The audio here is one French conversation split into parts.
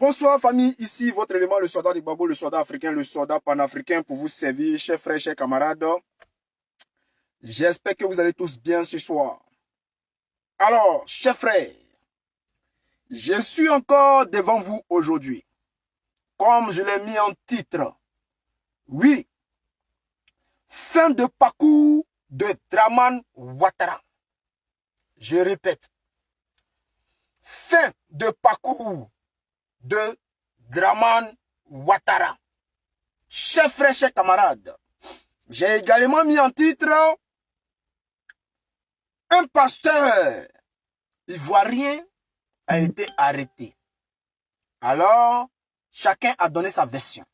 Bonsoir famille, ici votre élément, le soldat du Babo, le soldat africain, le soldat panafricain pour vous servir, chers frères, chers camarades. J'espère que vous allez tous bien ce soir. Alors, chers frères, je suis encore devant vous aujourd'hui. Comme je l'ai mis en titre, oui, fin de parcours de Dramane Ouattara. Je répète, fin de parcours de Dramane Ouattara. Chers frères, chers camarades, j'ai également mis en titre un pasteur ivoirien a été arrêté. Alors, chacun a donné sa version.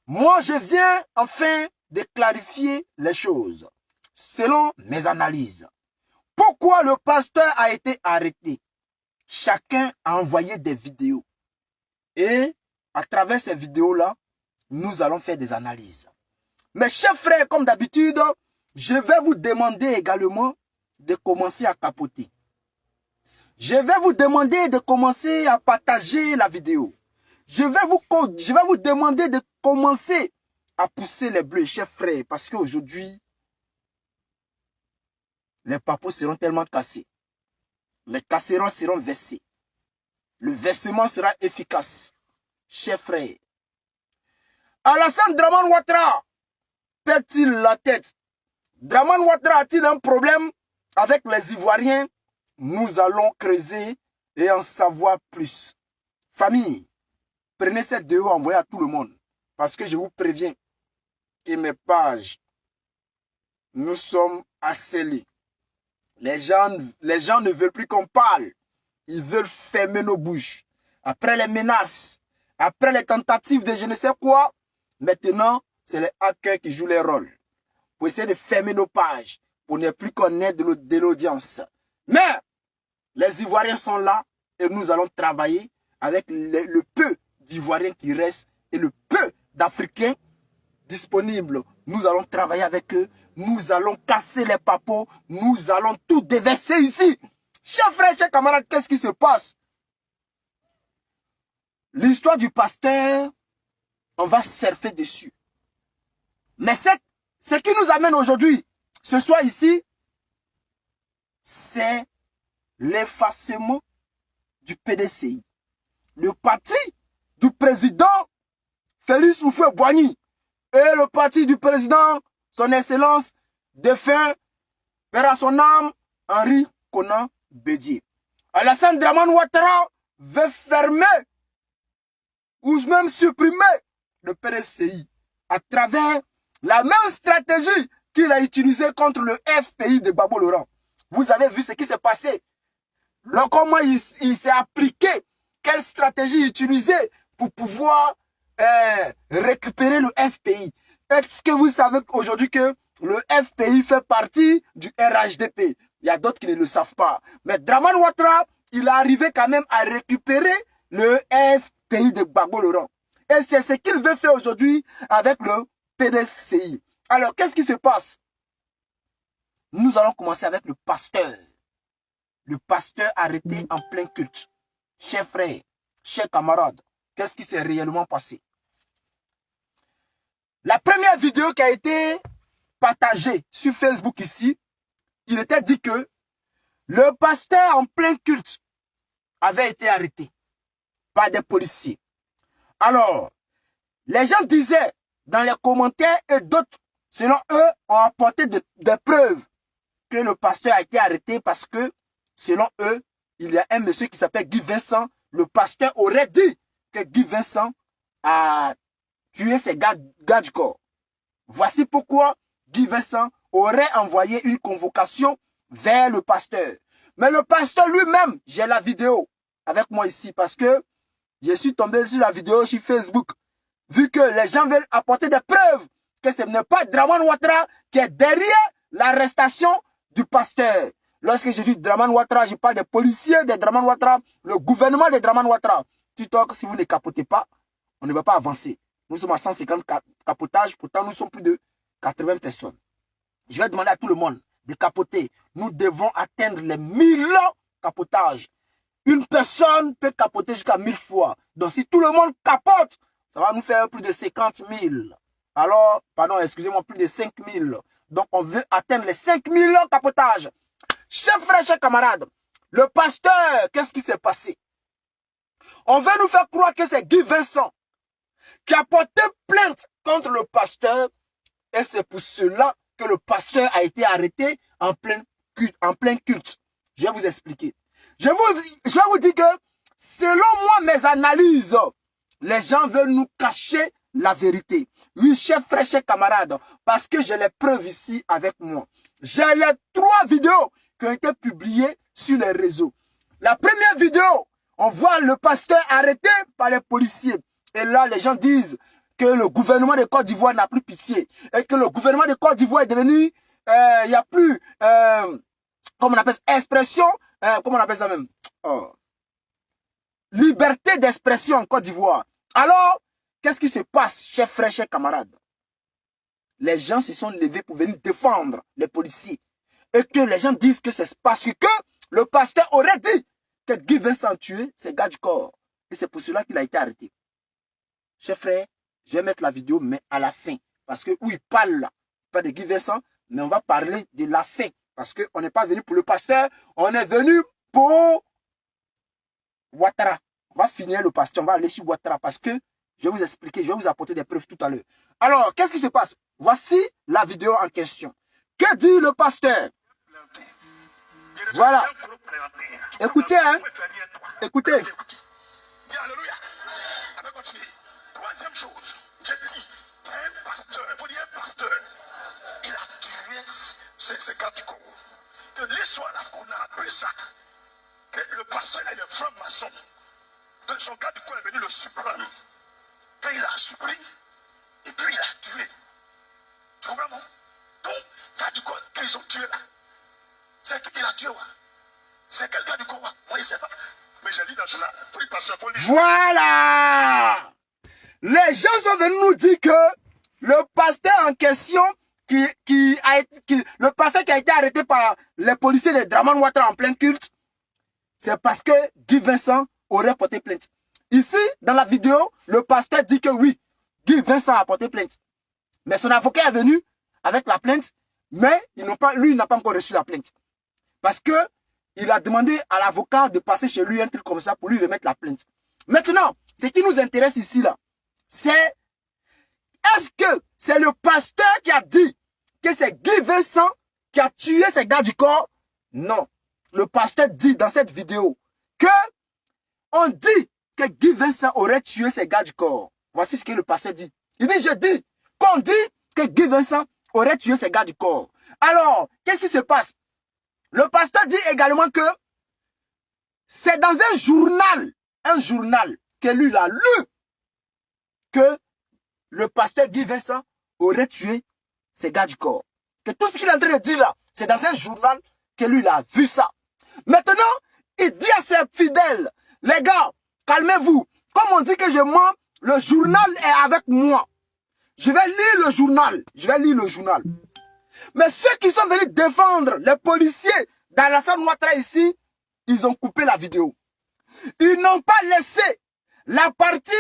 Moi, je viens enfin de clarifier les choses selon mes analyses. Pourquoi le pasteur a été arrêté? Chacun a envoyé des vidéos. Et à travers ces vidéos-là, nous allons faire des analyses. Mes chers frères, comme d'habitude, je vais vous demander également de commencer à capoter. Je vais vous demander de commencer à partager la vidéo. Je vais vous demander de commencer à pousser les bleus, chers frères, parce qu'aujourd'hui, les papos seront tellement cassés. Les casseroles seront versés. Le versement sera efficace. Chers frères, Alassane Dramane Ouattara perd-il la tête? Dramane Ouattara a-t-il un problème avec les Ivoiriens? Nous allons creuser et en savoir plus. Famille, prenez cette vidéo, envoyez à tout le monde. Parce que je vous préviens que mes pages, nous sommes harcelés. Les gens ne veulent plus qu'on parle. Ils veulent fermer nos bouches. Après les menaces, après les tentatives de je ne sais quoi, maintenant, c'est les hackers qui jouent les rôles. Pour essayer de fermer nos pages, pour ne plus connaître de l'audience. Mais, les Ivoiriens sont là et nous allons travailler avec le peu d'Ivoiriens qui restent et le peu d'Africains disponibles. Nous allons travailler avec eux. Nous allons casser les papos. Nous allons tout déverser ici. Chers frères, chers camarades, qu'est-ce qui se passe? L'histoire du pasteur, on va surfer dessus. Mais ce qui nous amène aujourd'hui, ce soir ici, c'est l'effacement du PDCI. Le parti du président Félix Houphouët-Boigny et le parti du président, son excellence, défunt, père à son âme, Henri Konan Bédié. Alassane Dramane Ouattara veut fermer ou même supprimer le PDCI à travers la même stratégie qu'il a utilisée contre le FPI de Gbagbo Laurent. Vous avez vu ce qui s'est passé. Comment il s'est appliqué, quelle stratégie utiliser pour pouvoir récupérer le FPI. Est-ce que vous savez aujourd'hui que le FPI fait partie du RHDP? Il y a d'autres qui ne le savent pas. Mais Dramane Ouattara, il est arrivé quand même à récupérer le FPI de Gbagbo Laurent. Et c'est ce qu'il veut faire aujourd'hui avec le PDCI. Alors, qu'est-ce qui se passe? Nous allons commencer avec le pasteur. Le pasteur arrêté en plein culte. Chers frères, chers camarades, qu'est-ce qui s'est réellement passé? La première vidéo qui a été partagée sur Facebook ici, il était dit que le pasteur en plein culte avait été arrêté par des policiers. Alors, les gens disaient dans les commentaires et d'autres, selon eux, ont apporté des preuves que le pasteur a été arrêté parce que, selon eux, il y a un monsieur qui s'appelle Guy Vincent. Le pasteur aurait dit que Guy Vincent a tué ses gars du corps. Voici pourquoi Guy Vincent aurait envoyé une convocation vers le pasteur. Mais le pasteur lui-même, j'ai la vidéo avec moi ici parce que je suis tombé sur la vidéo sur Facebook. Vu que les gens veulent apporter des preuves que ce n'est pas Dramane Ouattara qui est derrière l'arrestation du pasteur. Lorsque je dis Dramane Ouattara, je parle des policiers de Dramane Ouattara, le gouvernement de Dramane Ouattara. TikTok, si vous ne capotez pas, on ne va pas avancer. Nous sommes à 150 capotages, pourtant nous sommes plus de 80 personnes. Je vais demander à tout le monde de capoter. Nous devons atteindre les 1000 capotages. Une personne peut capoter jusqu'à 1000 fois. Donc si tout le monde capote, ça va nous faire plus de 50 000. Alors, pardon, excusez-moi, plus de 5 000. Donc on veut atteindre les 5 000 capotages. Chers frères, chers camarades, le pasteur, qu'est-ce qui s'est passé? On veut nous faire croire que c'est Guy Vincent qui a porté plainte contre le pasteur. Et c'est pour cela que le pasteur a été arrêté en plein culte. Je vais vous expliquer. Je vais vous dire que, selon moi, mes analyses, les gens veulent nous cacher la vérité. Oui, chers frères, chers camarades, parce que j'ai les preuves ici avec moi. J'ai les 3 vidéos qui ont été publiées sur les réseaux. La première vidéo, on voit le pasteur arrêté par les policiers. Et là, les gens disent que le gouvernement de Côte d'Ivoire n'a plus pitié. Et que le gouvernement de Côte d'Ivoire est devenu, il n'y a plus, comment on appelle ça, expression, comment on appelle ça même, liberté d'expression en Côte d'Ivoire. Alors, qu'est-ce qui se passe, chers frères, chers camarades? Les gens se sont levés pour venir défendre les policiers. Et que les gens disent que c'est parce que le pasteur aurait dit que Guy Vincent tué ses gars du corps. Et c'est pour cela qu'il a été arrêté. Chers frères, je vais mettre la vidéo, mais à la fin. Parce que où il parle là, pas de Guy Vincent, mais on va parler de la fin. Parce qu'on n'est pas venu pour le pasteur, on est venu pour Ouattara. On va finir le pasteur, on va aller sur Ouattara parce que je vais vous expliquer, je vais vous apporter des preuves tout à l'heure. Alors, qu'est-ce qui se passe? Voici la vidéo en question. Que dit le pasteur? Voilà. Écoutez, hein. Écoutez. Alléluia. Troisième chose, j'ai dit, un pasteur, il faut dire un pasteur, il a tué ses gars du corps. Que l'histoire là qu'on a appris ça, que le pasteur il est franc-maçon, que son gars du corps est venu le surprendre, qu'il a surpris, et puis il a tué. Tu comprends, non? Donc, gars du corps qu'ils ont tué là, c'est qui l'a tué, c'est quel gars du corps? Moi, je ne sais pas. Mais j'ai dit dans cela, il faut y passer, il faut lire. Voilà! Les gens sont venus nous dire que le pasteur en question, le pasteur qui a été arrêté par les policiers de Draman Ouattara en plein culte, c'est parce que Guy Vincent aurait porté plainte. Ici, dans la vidéo, le pasteur dit que oui, Guy Vincent a porté plainte. Mais son avocat est venu avec la plainte, mais lui, il n'a pas encore reçu la plainte. Parce que il a demandé à l'avocat de passer chez lui un truc comme ça pour lui remettre la plainte. Maintenant, ce qui nous intéresse ici, là, c'est est-ce que c'est le pasteur qui a dit que c'est Guy Vincent qui a tué ses gars du corps? Non. Le pasteur dit dans cette vidéo que on dit que Guy Vincent aurait tué ses gars du corps. Voici ce que le pasteur dit. Il dit, je dis qu'on dit que Guy Vincent aurait tué ses gars du corps. Alors, qu'est-ce qui se passe? Le pasteur dit également que c'est dans un journal que lui il a lu que le pasteur Guy Vincent aurait tué ses gars du corps. Que tout ce qu'il est en train de dire là, c'est dans un journal que lui il a vu ça. Maintenant, il dit à ses fidèles, les gars, calmez-vous. Comme on dit que je mens, le journal est avec moi. Je vais lire le journal. Mais ceux qui sont venus défendre les policiers d'Alassane Ouattara ici, ils ont coupé la vidéo. Ils n'ont pas laissé la partie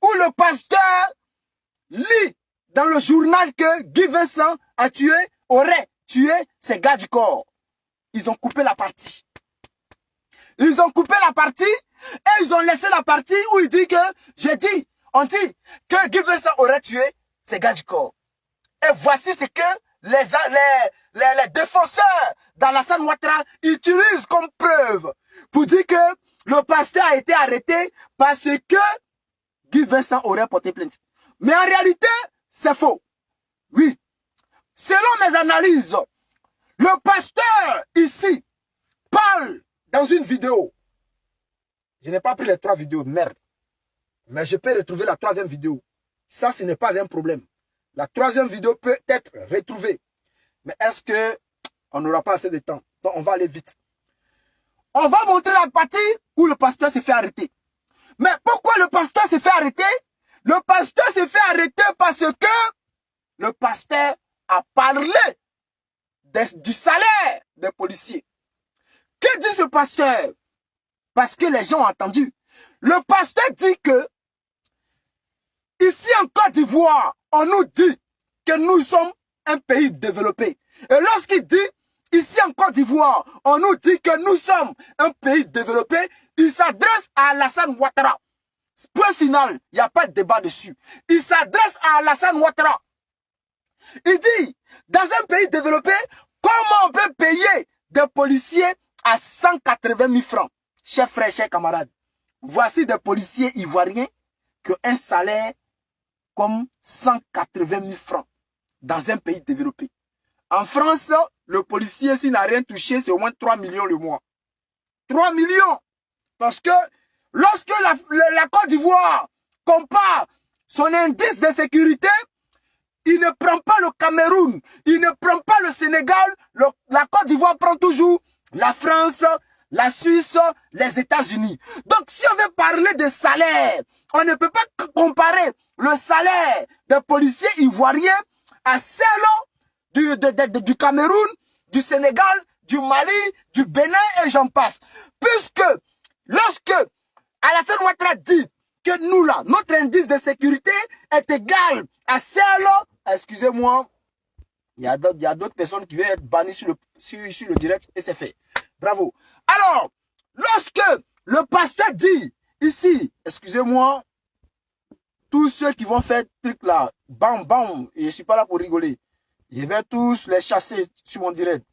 où le pasteur lit dans le journal que Guy Vincent aurait tué ses gars du corps. Ils ont coupé la partie. Ils ont coupé la partie et ils ont laissé la partie où il dit que, on dit que Guy Vincent aurait tué ses gars du corps. Et voici ce que les défenseurs d'Alassane Ouattara utilisent comme preuve pour dire que le pasteur a été arrêté parce que Guy Vincent aurait porté plainte. Mais en réalité, c'est faux. Oui. Selon mes analyses, le pasteur ici parle dans une vidéo. Je n'ai pas pris les 3 vidéos, merde. Mais je peux retrouver la 3e vidéo. Ça, ce n'est pas un problème. La 3e vidéo peut être retrouvée. Mais est-ce qu'on n'aura pas assez de temps? Donc, on va aller vite. On va montrer la partie où le pasteur s'est fait arrêter. Mais pourquoi le pasteur s'est fait arrêter? Le pasteur s'est fait arrêter parce que le pasteur a parlé du salaire des policiers. Que dit ce pasteur? parce que les gens ont entendu. Le pasteur dit que ici en Côte d'Ivoire, on nous dit que nous sommes un pays développé. Et lorsqu'il dit ici en Côte d'Ivoire, on nous dit que nous sommes un pays développé, il s'adresse à Alassane Ouattara. Point final, il n'y a pas de débat dessus. Il s'adresse à Alassane Ouattara. Il dit, dans un pays développé, comment on peut payer des policiers à 180 000 francs? Chers frères, chers camarades, voici des policiers ivoiriens qui ont un salaire comme 180 000 francs dans un pays développé. En France, le policier, s'il n'a rien touché, c'est au moins 3 millions le mois. 3 millions. Parce que lorsque la Côte d'Ivoire compare son indice de sécurité, il ne prend pas le Cameroun, il ne prend pas le Sénégal, la Côte d'Ivoire prend toujours la France, la Suisse, les États-Unis. Donc si on veut parler de salaire, on ne peut pas comparer le salaire des policiers ivoiriens à celle du Cameroun, du Sénégal, du Mali, du Bénin et j'en passe. Puisque lorsque Alassane Ouattara dit que nous là, notre indice de sécurité est égal à celle, excusez-moi, il y a d'autres personnes qui veulent être bannies sur le direct et c'est fait. Bravo. Alors, lorsque le pasteur dit ici, excusez-moi, tous ceux qui vont faire truc là, bam bam, et je ne suis pas là pour rigoler, je vais tous les chasser sur mon direct.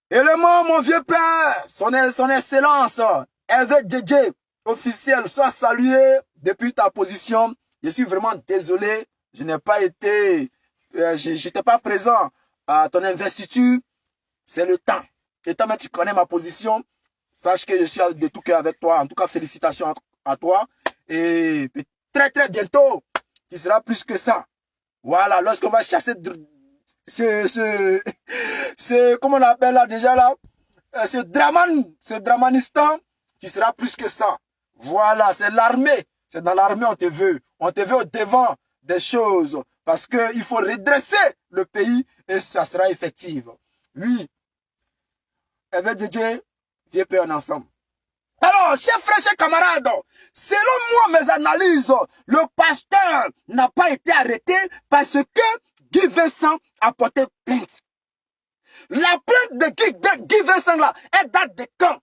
Élément, mon vieux père, son excellence, Hervé Djedje, officiel, sois salué depuis ta position. Je suis vraiment désolé, je n'ai pas été, je n'étais pas présent à ton investiture. C'est le temps. Et toi, tu connais ma position. Sache que je suis de tout cœur avec toi. En tout cas, félicitations à toi. Et très très bientôt, tu seras plus que ça. Voilà, lorsqu'on va chasser comment on appelle là déjà là, ce Dramanistan, tu seras plus que ça. Voilà, c'est l'armée. C'est dans l'armée on te veut. On te veut au devant des choses. Parce qu'il faut redresser le pays et ça sera effectif. Oui. Avec DJ, viens payer ensemble. Alors, chers frères, chers camarades, selon moi, mes analyses, le pasteur n'a pas été arrêté parce que Guy Vincent a porté plainte. La plainte de Guy Vincent là, elle date de quand?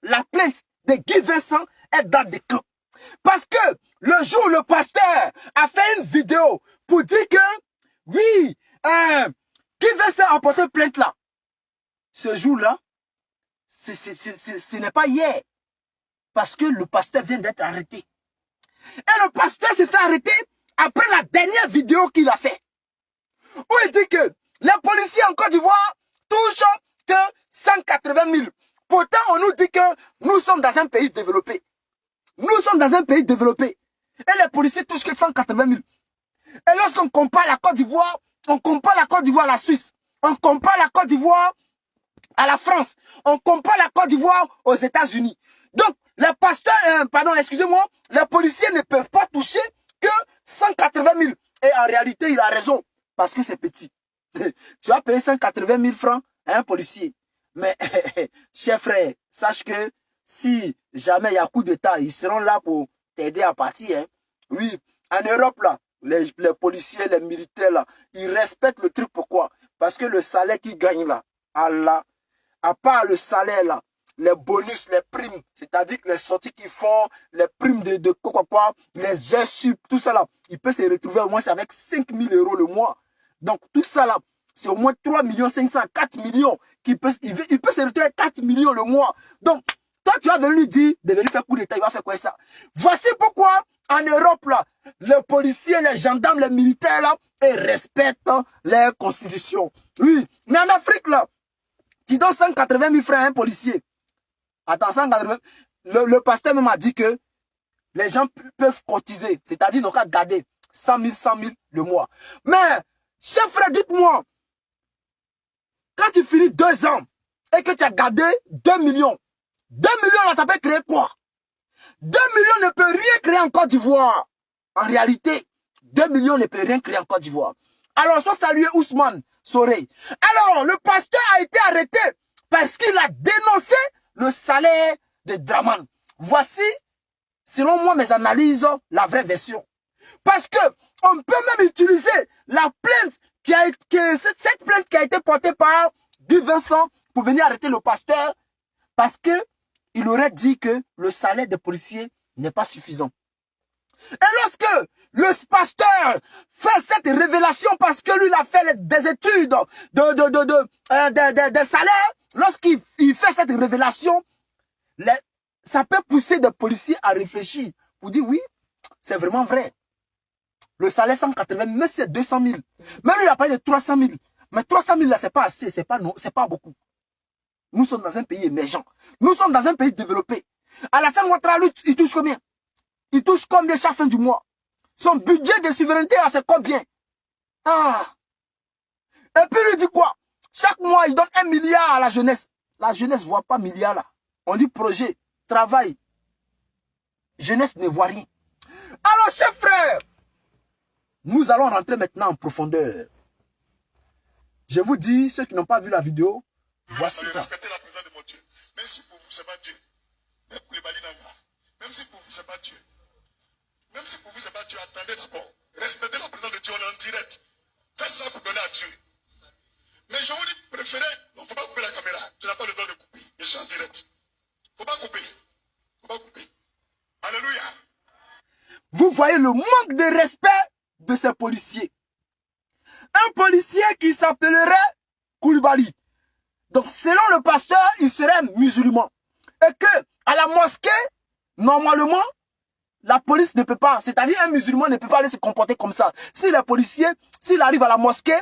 La plainte de Guy Vincent, elle date de quand? Parce que le jour où le pasteur a fait une vidéo pour dire que, oui, Guy Vincent a porté plainte là. Ce jour-là, ce n'est pas hier. Parce que le pasteur vient d'être arrêté. Et le pasteur s'est fait arrêter après la dernière vidéo qu'il a fait. Où il dit que les policiers en Côte d'Ivoire touchent que 180 000. Pourtant, on nous dit que nous sommes dans un pays développé. Nous sommes dans un pays développé. Et les policiers touchent que 180 000. Et lorsqu'on compare la Côte d'Ivoire, on compare la Côte d'Ivoire à la Suisse. On compare la Côte d'Ivoire à la France. On compare la Côte d'Ivoire aux États-Unis. Donc, les pasteurs, excusez-moi, les policiers ne peuvent pas toucher que 180 000. Et en réalité, il a raison. Parce que c'est petit. Tu vas payer 180 000 francs à un policier. Mais, cher frère, sache que si jamais il y a coup d'État, ils seront là pour t'aider à partir. Hein. Oui, en Europe, là, les policiers, les militaires, là, ils respectent le truc. Pourquoi? Parce que le salaire qu'ils gagnent, là, Allah, à part le salaire, là, les bonus, les primes, c'est-à-dire que les sorties qu'ils font, les primes de quoi, les heures sup, tout ça, là, ils peuvent se retrouver au moins avec 5 000 € le mois. Donc, tout ça, là, c'est au moins 3 500 000, 4 millions. Il peut se retrouver 4 millions le mois. Donc, toi, tu vas venir lui dire de venir faire coup d'État, il va faire quoi ça? Voici pourquoi, en Europe, là, les policiers, les gendarmes, les militaires, là, ils respectent les constitutions. Oui, mais en Afrique, là, tu donnes 180 000 francs à un policier. Attends, 180 000. Le pasteur même a dit que les gens peuvent cotiser, c'est-à-dire donc à garder 100 000 le mois. Mais, chef frère, dites-moi, quand tu finis 2 ans et que tu as gardé 2 millions, 2 millions là, ça peut créer quoi? 2 millions ne peut rien créer en Côte d'Ivoire. En réalité, 2 millions ne peut rien créer en Côte d'Ivoire. Alors, soit saluer Ousmane Sorey. Alors, le pasteur a été arrêté parce qu'il a dénoncé le salaire de Draman. Voici, selon moi, mes analyses, la vraie version. Parce que on peut même utiliser la plainte cette plainte qui a été portée par Guy Vincent pour venir arrêter le pasteur parce que il aurait dit que le salaire des policiers n'est pas suffisant. Et lorsque le pasteur fait cette révélation parce que lui il a fait des études de salaire, lorsqu'il fait cette révélation, ça peut pousser des policiers à réfléchir pour dire oui, c'est vraiment vrai. Le salaire 180 000, mais c'est 200 000. Même il a parlé de 300 000. Mais 300 000 là, c'est pas assez, c'est pas beaucoup. Nous sommes dans un pays émergent. Nous sommes dans un pays développé. Alassane Ouattara, lui, il touche combien? Il touche combien chaque fin du mois? Son budget de souveraineté, c'est combien? Ah! Et puis il lui dit quoi? Chaque mois, il donne 1 milliard à la jeunesse. La jeunesse ne voit pas milliard là. On dit projet, travail. Jeunesse ne voit rien. Alors, chers frères, nous allons rentrer maintenant en profondeur. Je vous dis, ceux qui n'ont pas vu la vidéo, voici ça. Respectez la présence de mon Dieu. Même si pour vous, ce n'est pas Dieu. Même si pour vous, ce n'est pas Dieu. Même si pour vous, ce n'est pas Dieu, attendez d'abord. Respectez la présence de Dieu, on est en direct. Faites ça pour donner à Dieu. Mais je vous dis, préférez, non, il ne faut pas couper la caméra. Tu n'as pas le droit de couper. Je suis en direct. Il ne faut pas couper. Il ne faut pas couper. Alléluia. Vous voyez le manque de respect de ces policiers. Un policier qui s'appellerait Koulibaly. Donc, selon le pasteur, il serait musulman. Et que, à la mosquée, normalement, la police ne peut pas, c'est-à-dire un musulman ne peut pas aller se comporter comme ça. Si le policier, s'il arrive à la mosquée,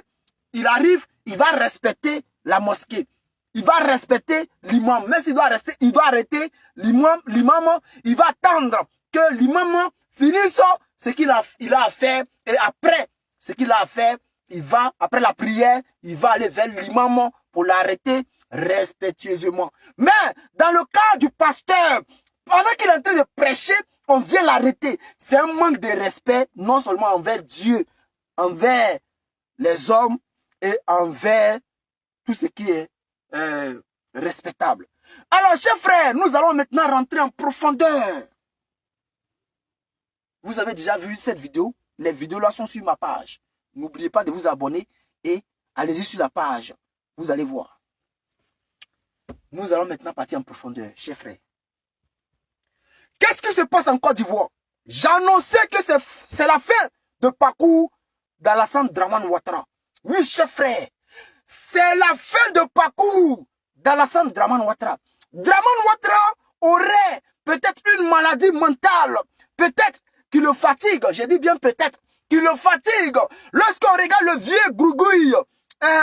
il va respecter la mosquée. Il va respecter l'imam. Mais s'il doit rester, il doit arrêter l'imam, il va attendre que l'imam finisse ce qu'il a à faire. Et après ce qu'il a à faire, après la prière, il va aller vers l'imam pour l'arrêter respectueusement. Mais dans le cas du pasteur, pendant qu'il est en train de prêcher, on vient l'arrêter. C'est un manque de respect, non seulement envers Dieu, envers les hommes et envers tout ce qui est respectable. Alors, chers frères, nous allons maintenant rentrer en profondeur. Vous avez déjà vu cette vidéo? Les vidéos là sont sur ma page. N'oubliez pas de vous abonner et allez-y sur la page. Vous allez voir. Nous allons maintenant partir en profondeur, chers frères. Qu'est-ce qui se passe en Côte d'Ivoire? J'annonçais que c'est la fin de parcours d'Alassane Dramane Ouattara. Oui, chers frères, c'est la fin de parcours d'Alassane Dramane Ouattara. Dramane Ouattara aurait peut-être une maladie mentale, peut-être qui le fatigue, je dis bien peut-être, qui le fatigue. Lorsqu'on regarde le vieux Grouguille,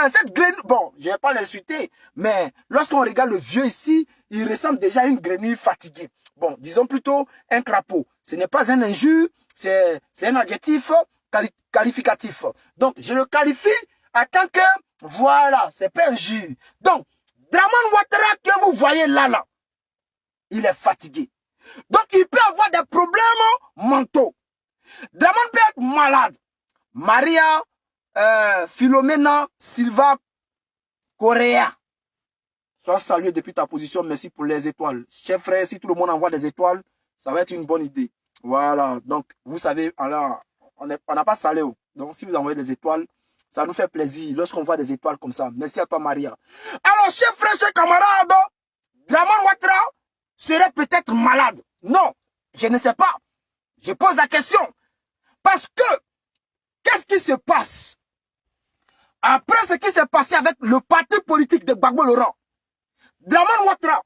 cette grenouille, bon, je ne vais pas l'insulter, mais lorsqu'on regarde le vieux ici, il ressemble déjà à une grenouille fatiguée. Bon, disons plutôt un crapaud. Ce n'est pas un injure, c'est un adjectif qualificatif. Donc, je le qualifie en tant que, voilà, c'est pas injure. Donc, Dramane Ouattara que vous voyez là, il est fatigué. Donc, il peut avoir des problèmes mentaux. Dramane peut être malade. Maria Philomena Silva Correa. Sois salué depuis ta position. Merci pour les étoiles. Chers frères, si tout le monde envoie des étoiles, ça va être une bonne idée. Voilà. Donc, vous savez, alors, on n'a pas salé. Donc, si vous envoyez des étoiles, ça nous fait plaisir lorsqu'on voit des étoiles comme ça. Merci à toi, Maria. Alors, chers frères, chers camarades, Dramane Ouattara serait peut-être malade. Non, je ne sais pas. Je pose la question. Parce que, qu'est-ce qui se passe? Après ce qui s'est passé avec le parti politique de Gbagbo Laurent, Dramane Ouattara,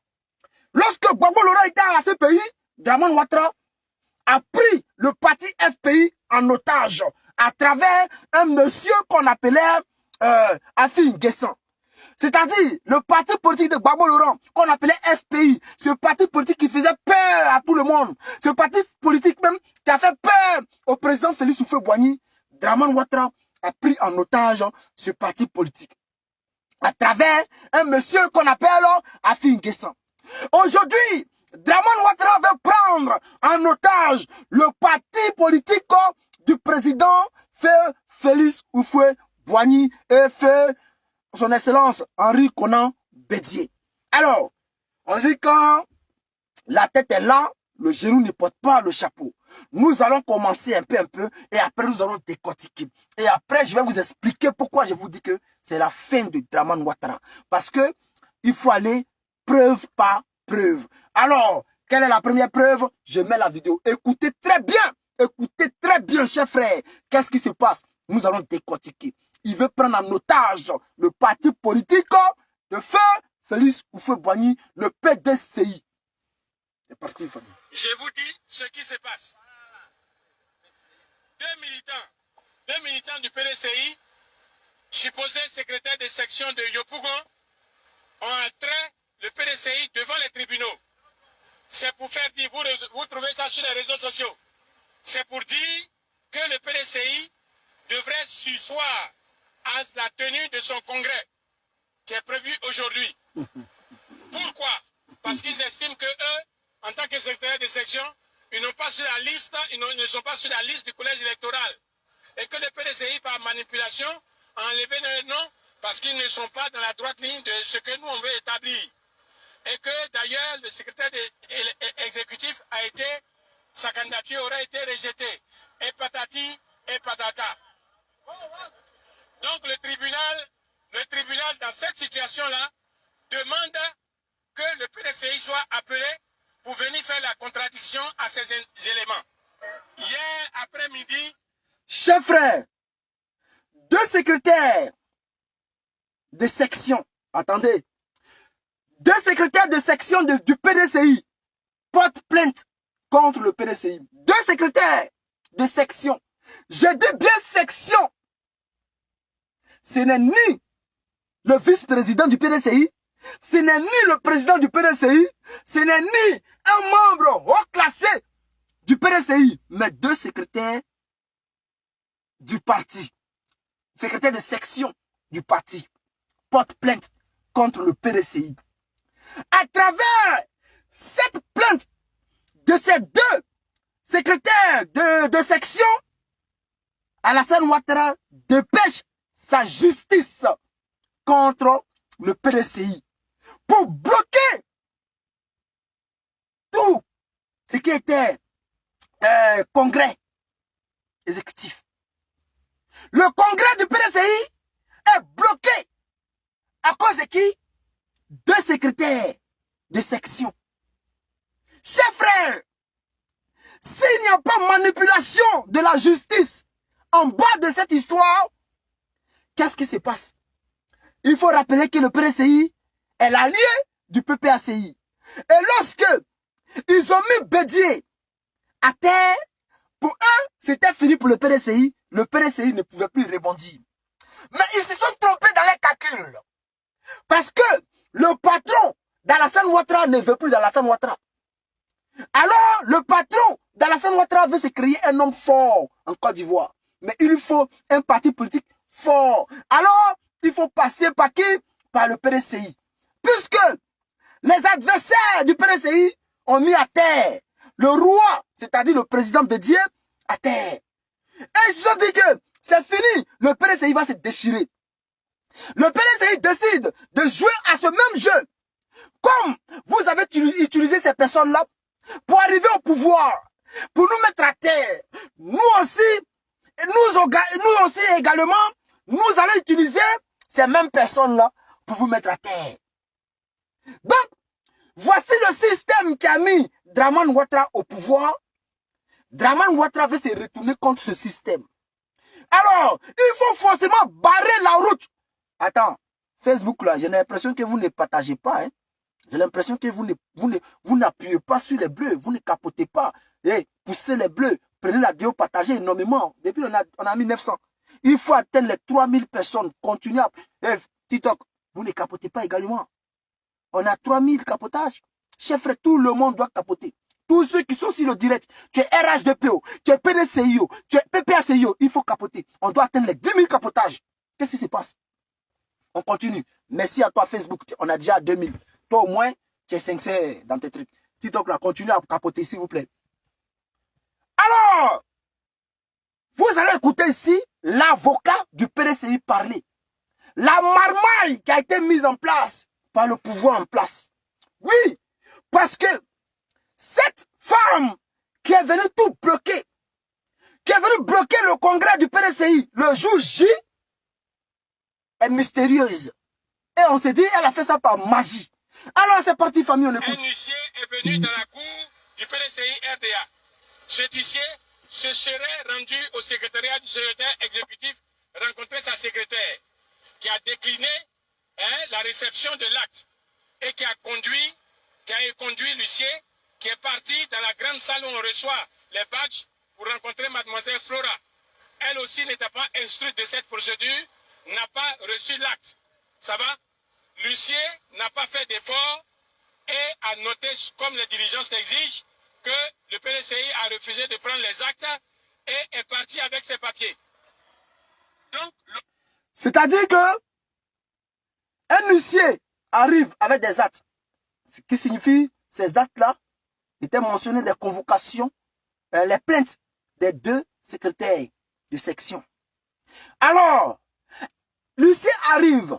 lorsque Gbagbo Laurent était à ce pays, Dramane Ouattara a pris le parti FPI en otage à travers un monsieur qu'on appelait Afi N'Guessan. C'est-à-dire le parti politique de Gbagbo Laurent qu'on appelait FPI, ce parti politique qui faisait peur à tout le monde, ce parti politique même qui a fait peur au président Félix Houphouët-Boigny, Dramane Ouattara a pris en otage ce parti politique à travers un monsieur qu'on appelle Afi N'Guessan. Aujourd'hui, Dramane Ouattara veut prendre en otage le parti politique du président Félix Houphouët-Boigny et son excellence Henri Konan Bédié. Alors, On dit quand la tête est là, le genou ne porte pas le chapeau. Nous allons commencer un peu, et après nous allons décortiquer. Et après, je vais vous expliquer pourquoi je vous dis que c'est la fin de Dramane Ouattara. Parce que il faut aller preuve par preuve. Alors, quelle est la première preuve? Je mets la vidéo. Écoutez très bien, chers frères. Qu'est-ce qui se passe? Nous allons décortiquer. Il veut prendre en otage le parti politique de feu Félix Houphouët-Boigny, le PDCI. C'est parti, famille. Je vous dis ce qui se passe. Deux militants du PDCI, supposés secrétaires de section de Yopougon, ont entraîné le PDCI devant les tribunaux. C'est pour faire dire, vous trouvez ça sur les réseaux sociaux, c'est pour dire que le PDCI devrait surseoir à la tenue de son congrès, qui est prévu aujourd'hui. Pourquoi? Parce qu'ils estiment que eux, en tant que secrétaire de section, ils n'ont pas sur la liste, ils ne sont pas sur la liste du collège électoral. Et que le PDCI, par manipulation, a enlevé leur nom parce qu'ils ne sont pas dans la droite ligne de ce que nous on veut établir. Et que d'ailleurs, le secrétaire exécutif a été, sa candidature aurait été rejetée. Et patati et patata. Donc le tribunal dans cette situation-là, demande que le PDCI soit appelé pour venir faire la contradiction à ces éléments. Hier après-midi, chers frères, deux secrétaires de section, attendez, deux secrétaires de section du PDCI portent plainte contre le PDCI. Deux secrétaires de section. Je dis bien section. Ce n'est ni le vice-président du PDCI, ce n'est ni le président du PDCI, ce n'est ni un membre haut classé du PDCI, mais deux secrétaires du parti, secrétaire de section du parti, porte plainte contre le PDCI. À travers cette plainte de ces deux secrétaires de section, Alassane Ouattara dépêche sa justice contre le PDCI pour bloquer tout ce qui était congrès exécutif. Le congrès du PDCI est bloqué à cause de qui? Deux secrétaires de section. Chers frères, s'il n'y a pas manipulation de la justice en bas de cette histoire, qu'est-ce qui se passe? Il faut rappeler que le PDCI est l'allié du PPACI. Et lorsque ils ont mis Bédié à terre, pour eux, c'était fini pour le PDCI ne pouvait plus rebondir. Mais ils se sont trompés dans les calculs. Parce que le patron d'Alassane Ouattara ne veut plus d'Alassane Ouattara. Alors, le patron d'Alassane Ouattara veut se créer un homme fort en Côte d'Ivoire. Mais il faut un parti politique fort. Alors, il faut passer par qui? Par le PDCI. Puisque les adversaires du PDCI ont mis à terre le roi, c'est-à-dire le président Bédié, à terre. Et ils se sont dit que c'est fini, le PDCI va se déchirer. Le PDCI décide de jouer à ce même jeu. Comme vous avez utilisé ces personnes-là pour arriver au pouvoir, pour nous mettre à terre, nous aussi également, nous allons utiliser ces mêmes personnes-là pour vous mettre à terre. Donc, voici le système qui a mis Dramane Ouattara au pouvoir. Dramane Ouattara veut se retourner contre ce système. Alors, il faut forcément barrer la route. Attends, Facebook là, j'ai l'impression que vous ne partagez pas. Hein? J'ai l'impression que vous n'appuyez pas sur les bleus, vous ne capotez pas. Et poussez les bleus, prenez la vidéo, partagez énormément. Depuis, on a mis 900. Il faut atteindre les 3000 personnes. Continuez à... TikTok, vous ne capotez pas également. On a 3000 capotages. Chef frère, tout le monde doit capoter. Tous ceux qui sont sur le direct, tu es RHDPO, tu es PDCIO, tu es PPACIO, il faut capoter. On doit atteindre les 10 000 capotages. Qu'est-ce qui se passe? On continue. Merci à toi Facebook, on a déjà 2000. Toi au moins, tu es 500 dans tes trucs. TikTok là, continue à capoter s'il vous plaît. Alors, vous allez écouter ici l'avocat du PDCI parler. La marmaille qui a été mise en place par le pouvoir en place. Oui, parce que cette femme qui est venue tout bloquer, qui est venue bloquer le congrès du PDCI le jour J, est mystérieuse. Et on s'est dit, elle a fait ça par magie. Alors c'est parti, famille, on écoute. Un huissier est venu dans la cour du PDCI RDA. Cet huissier se serait rendu au secrétariat du secrétaire exécutif rencontrer sa secrétaire qui a décliné la réception de l'acte et qui a conduit l'huissier qui est parti dans la grande salle où on reçoit les badges pour rencontrer mademoiselle Flora. Elle aussi n'était pas instruite de cette procédure, n'a pas reçu l'acte. Ça va? L'huissier n'a pas fait d'effort et a noté, comme les diligences l'exigent, que le PDCI a refusé de prendre les actes et est parti avec ses papiers. Donc, c'est-à-dire que un huissier arrive avec des actes. Ce qui signifie, ces actes-là étaient mentionnés des convocations, les plaintes des deux secrétaires de section. Alors, l'huissier arrive,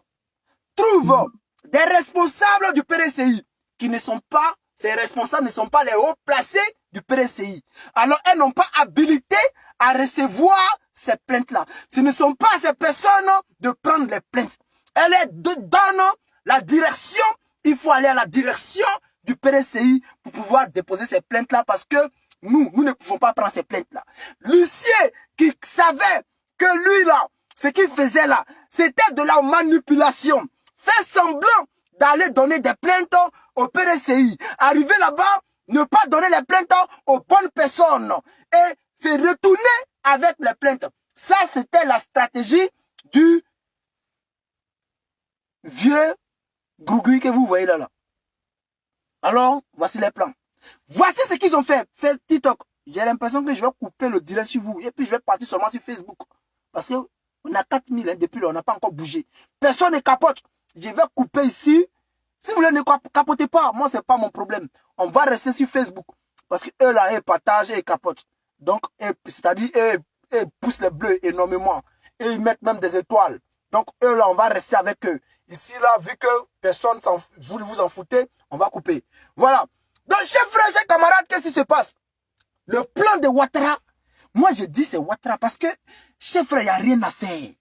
trouve des responsables du PDCI qui ne sont pas, ces responsables ne sont pas les hauts placés du PDCI. Alors, elles n'ont pas habilité à recevoir ces plaintes-là. Ce ne sont pas ces personnes de prendre les plaintes. Elles donnent la direction. Il faut aller à la direction du PDCI pour pouvoir déposer ces plaintes-là parce que nous ne pouvons pas prendre ces plaintes-là. L'huissier qui savait que lui là, ce qu'il faisait là, c'était de la manipulation. Fait semblant d'aller donner des plaintes au PDCI. Arriver là-bas, ne pas donner les plaintes aux bonnes personnes. Et se retourner avec les plaintes. Ça, c'était la stratégie du vieux Gougui que vous voyez là. Alors, voici les plans. Voici ce qu'ils ont fait. Fait TikTok. J'ai l'impression que je vais couper le direct sur vous. Et puis, je vais partir seulement sur Facebook. Parce que on a 4000 hein, depuis là, on n'a pas encore bougé. Personne ne capote. Je vais couper ici. Si vous voulez, ne capotez pas. Moi, ce n'est pas mon problème. On va rester sur Facebook. Parce que eux là, ils partagent et ils capotent. Donc, c'est-à-dire, ils poussent les bleus énormément. Et ils mettent même des étoiles. Donc, eux là, on va rester avec eux. Ici là, vu que personne vous en foutez, on va couper. Voilà. Donc, chers frères, chers camarades, qu'est-ce qui se passe? Le plan de Ouattara, moi je dis c'est Ouattara parce que, chers frères, il n'y a rien à faire.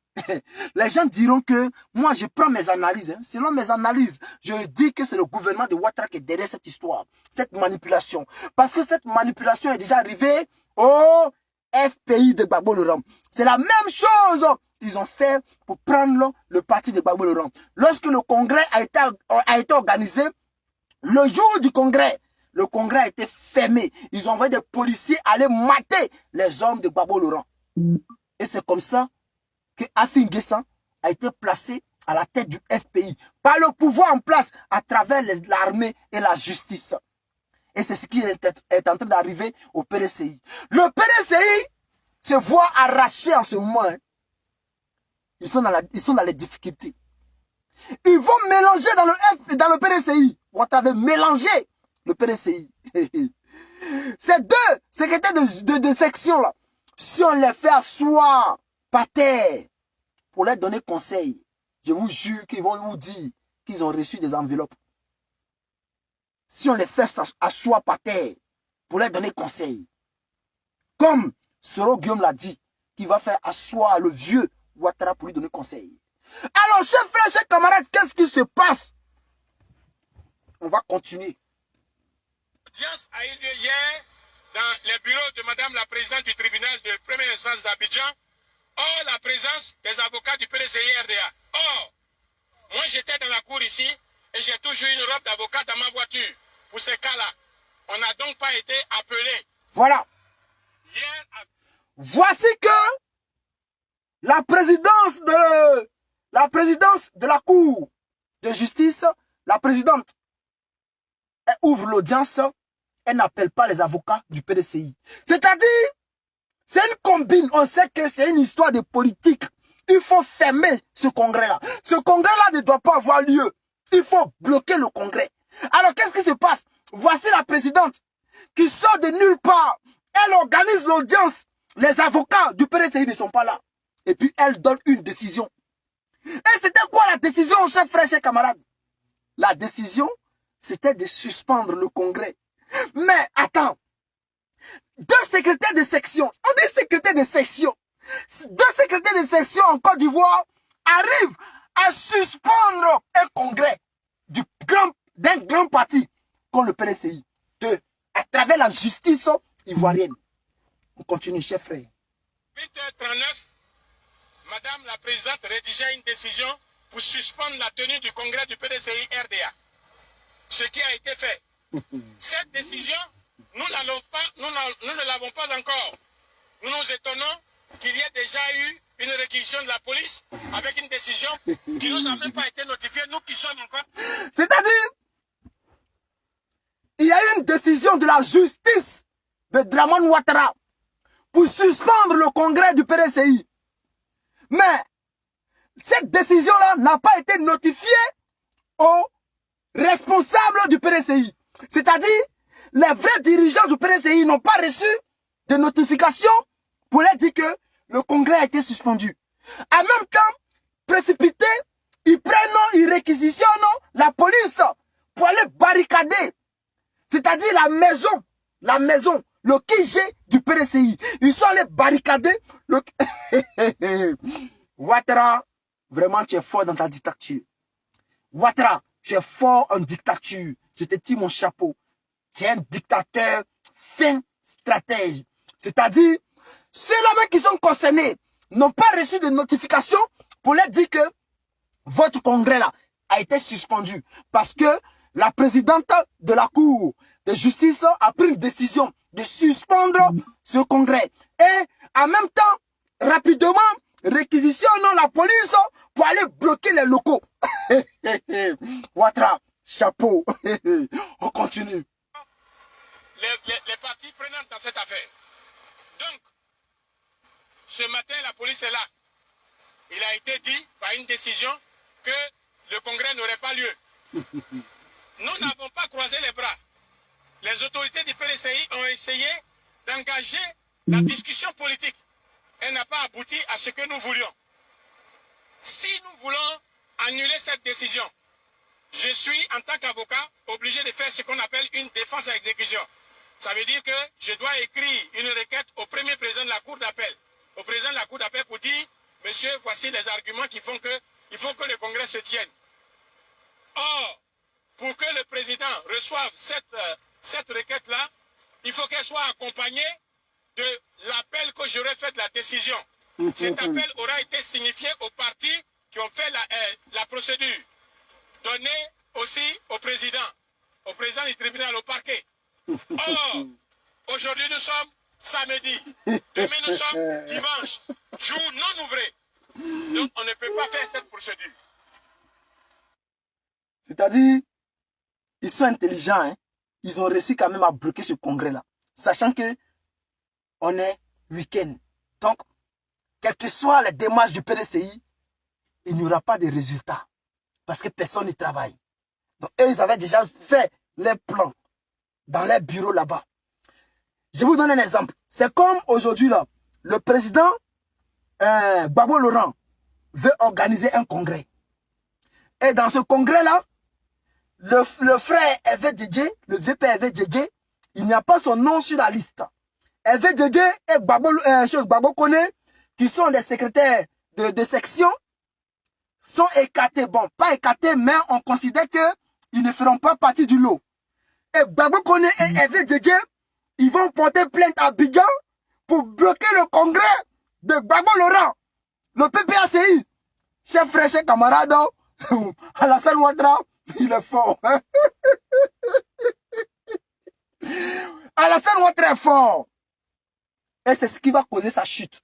Les gens diront que moi je prends mes analyses. Hein. Selon mes analyses, je dis que c'est le gouvernement de Ouattara qui est derrière cette histoire, cette manipulation. Parce que cette manipulation est déjà arrivée au FPI de Gbagbo le Rang. C'est la même chose ils ont fait pour prendre le parti de Gbagbo le Rang. Lorsque le congrès a été organisé, le jour du congrès, le congrès a été fermé. Ils ont envoyé des policiers aller mater les hommes de Gbagbo le Rang. Et c'est comme ça que Afin Guessan a été placé à la tête du FPI par le pouvoir en place à travers l'armée et la justice. Et c'est ce qui est en train d'arriver au PDCI. Le PDCI se voit arraché en ce moment. Hein. Ils sont dans les difficultés. Ils vont mélanger dans le PDCI. Ouattara avait mélangé le PDCI. Ces deux secrétaires de section là, si on les fait asseoir par terre pour leur donner conseil, je vous jure qu'ils vont vous dire qu'ils ont reçu des enveloppes. Si on les fait asseoir par terre pour leur donner conseil, comme Soro Guillaume l'a dit, qu'il va faire asseoir le vieux Ouattara pour lui donner conseil. Alors, chers frères, chers camarades, qu'est-ce qui se passe? On va continuer. L'audience a eu lieu hier dans les bureaux de Madame la Présidente du tribunal de première instance d'Abidjan, hors la présence des avocats du PDCI RDA. Or, moi j'étais dans la cour ici et j'ai toujours une robe d'avocat dans ma voiture. Pour ces cas-là, on n'a donc pas été appelé. Voilà. Hier, voici que la présidence de la cour de justice, la présidente, elle ouvre l'audience, elle n'appelle pas les avocats du PDCI. C'est-à-dire, c'est une combine, on sait que c'est une histoire de politique. Il faut fermer ce congrès-là. Ce congrès-là ne doit pas avoir lieu. Il faut bloquer le congrès. Alors, qu'est-ce qui se passe? Voici la présidente qui sort de nulle part. Elle organise l'audience. Les avocats du PDCI ne sont pas là. Et puis, elle donne une décision. Et c'était quoi la décision, chers frères, chers camarades? La décision, c'était de suspendre le congrès. Mais attends, deux secrétaires de section, on dit secrétaire de section, deux secrétaires de section en Côte d'Ivoire arrivent à suspendre un congrès d'un grand parti comme le PDCI, à travers la justice ivoirienne. On continue, chef frère. 8h39, Madame la Présidente rédigeait une décision pour suspendre la tenue du congrès du PDCI RDA. Ce qui a été fait. Cette décision, nous ne l'avons pas encore. Nous nous étonnons qu'il y ait déjà eu une réquisition de la police avec une décision qui nous a même pas été notifiée, nous qui sommes encore. C'est-à-dire, il y a eu une décision de la justice de Dramane Ouattara pour suspendre le congrès du PDCI. Mais cette décision-là n'a pas été notifiée aux responsables du PDCI. C'est-à-dire, les vrais dirigeants du PDCI n'ont pas reçu de notification pour leur dire que le congrès a été suspendu. En même temps, précipité, ils réquisitionnent la police pour aller barricader. C'est-à-dire la maison, le QG du PDCI. Ils sont allés barricader le... Ouattara, vraiment tu es fort dans ta dictature. Ouattara, tu es fort en dictature. Je te tire mon chapeau. Tu es un dictateur fin stratège. C'est-à-dire, ceux-là qui sont concernés n'ont pas reçu de notification pour leur dire que votre congrès-là a été suspendu. Parce que la présidente de la Cour de justice a pris une décision de suspendre ce congrès. Et en même temps, rapidement, réquisitionnons la police pour aller bloquer les locaux. Ouattara, chapeau. On continue. Les parties prenantes dans cette affaire. Donc, ce matin, la police est là. Il a été dit par une décision que le congrès n'aurait pas lieu. Nous n'avons pas croisé les bras. Les autorités du PDCI ont essayé d'engager la discussion politique. Elle n'a pas abouti à ce que nous voulions. Si nous voulons annuler cette décision, je suis, en tant qu'avocat, obligé de faire ce qu'on appelle une défense à exécution. Ça veut dire que je dois écrire une requête au premier président de la Cour d'appel. Au président de la Cour d'appel pour dire, monsieur, voici les arguments qui font que il faut que le congrès se tienne. Or, pour que le président reçoive cette requête-là, il faut qu'elle soit accompagnée de l'appel que j'aurais fait de la décision. Cet appel aura été signifié aux partis qui ont fait la procédure. Donné aussi au président du tribunal, au parquet. Or, aujourd'hui nous sommes samedi, demain nous sommes dimanche, jour non ouvré. Donc on ne peut pas faire cette procédure. C'est-à-dire, ils sont intelligents, hein? Ils ont réussi quand même à bloquer ce congrès-là, sachant que on est week-end. Donc, quelles que soient les démarches du PDCI, il n'y aura pas de résultat. Parce que personne n'y travaille. Donc, eux, ils avaient déjà fait les plans dans les bureaux là-bas. Je vous donne un exemple. C'est comme aujourd'hui, là, le président Gbagbo Laurent veut organiser un congrès. Et dans ce congrès-là, le frère Hervé Didier, le VP Hervé Didier, il n'y a pas son nom sur la liste. Hervé Didier et Gbagbo Koné, qui sont des secrétaires de section, sont écartés. Bon, pas écartés, mais on considère qu'ils ne feront pas partie du lot. Et Gbagbo Koné et Hervé Didier, ils vont porter plainte à Abidjan pour bloquer le congrès de Gbagbo Laurent, le PPACI. Chef frère, chef camarade, Alassane Ouattara, il est fort. Alassane Ouattara est fort. Et c'est ce qui va causer sa chute.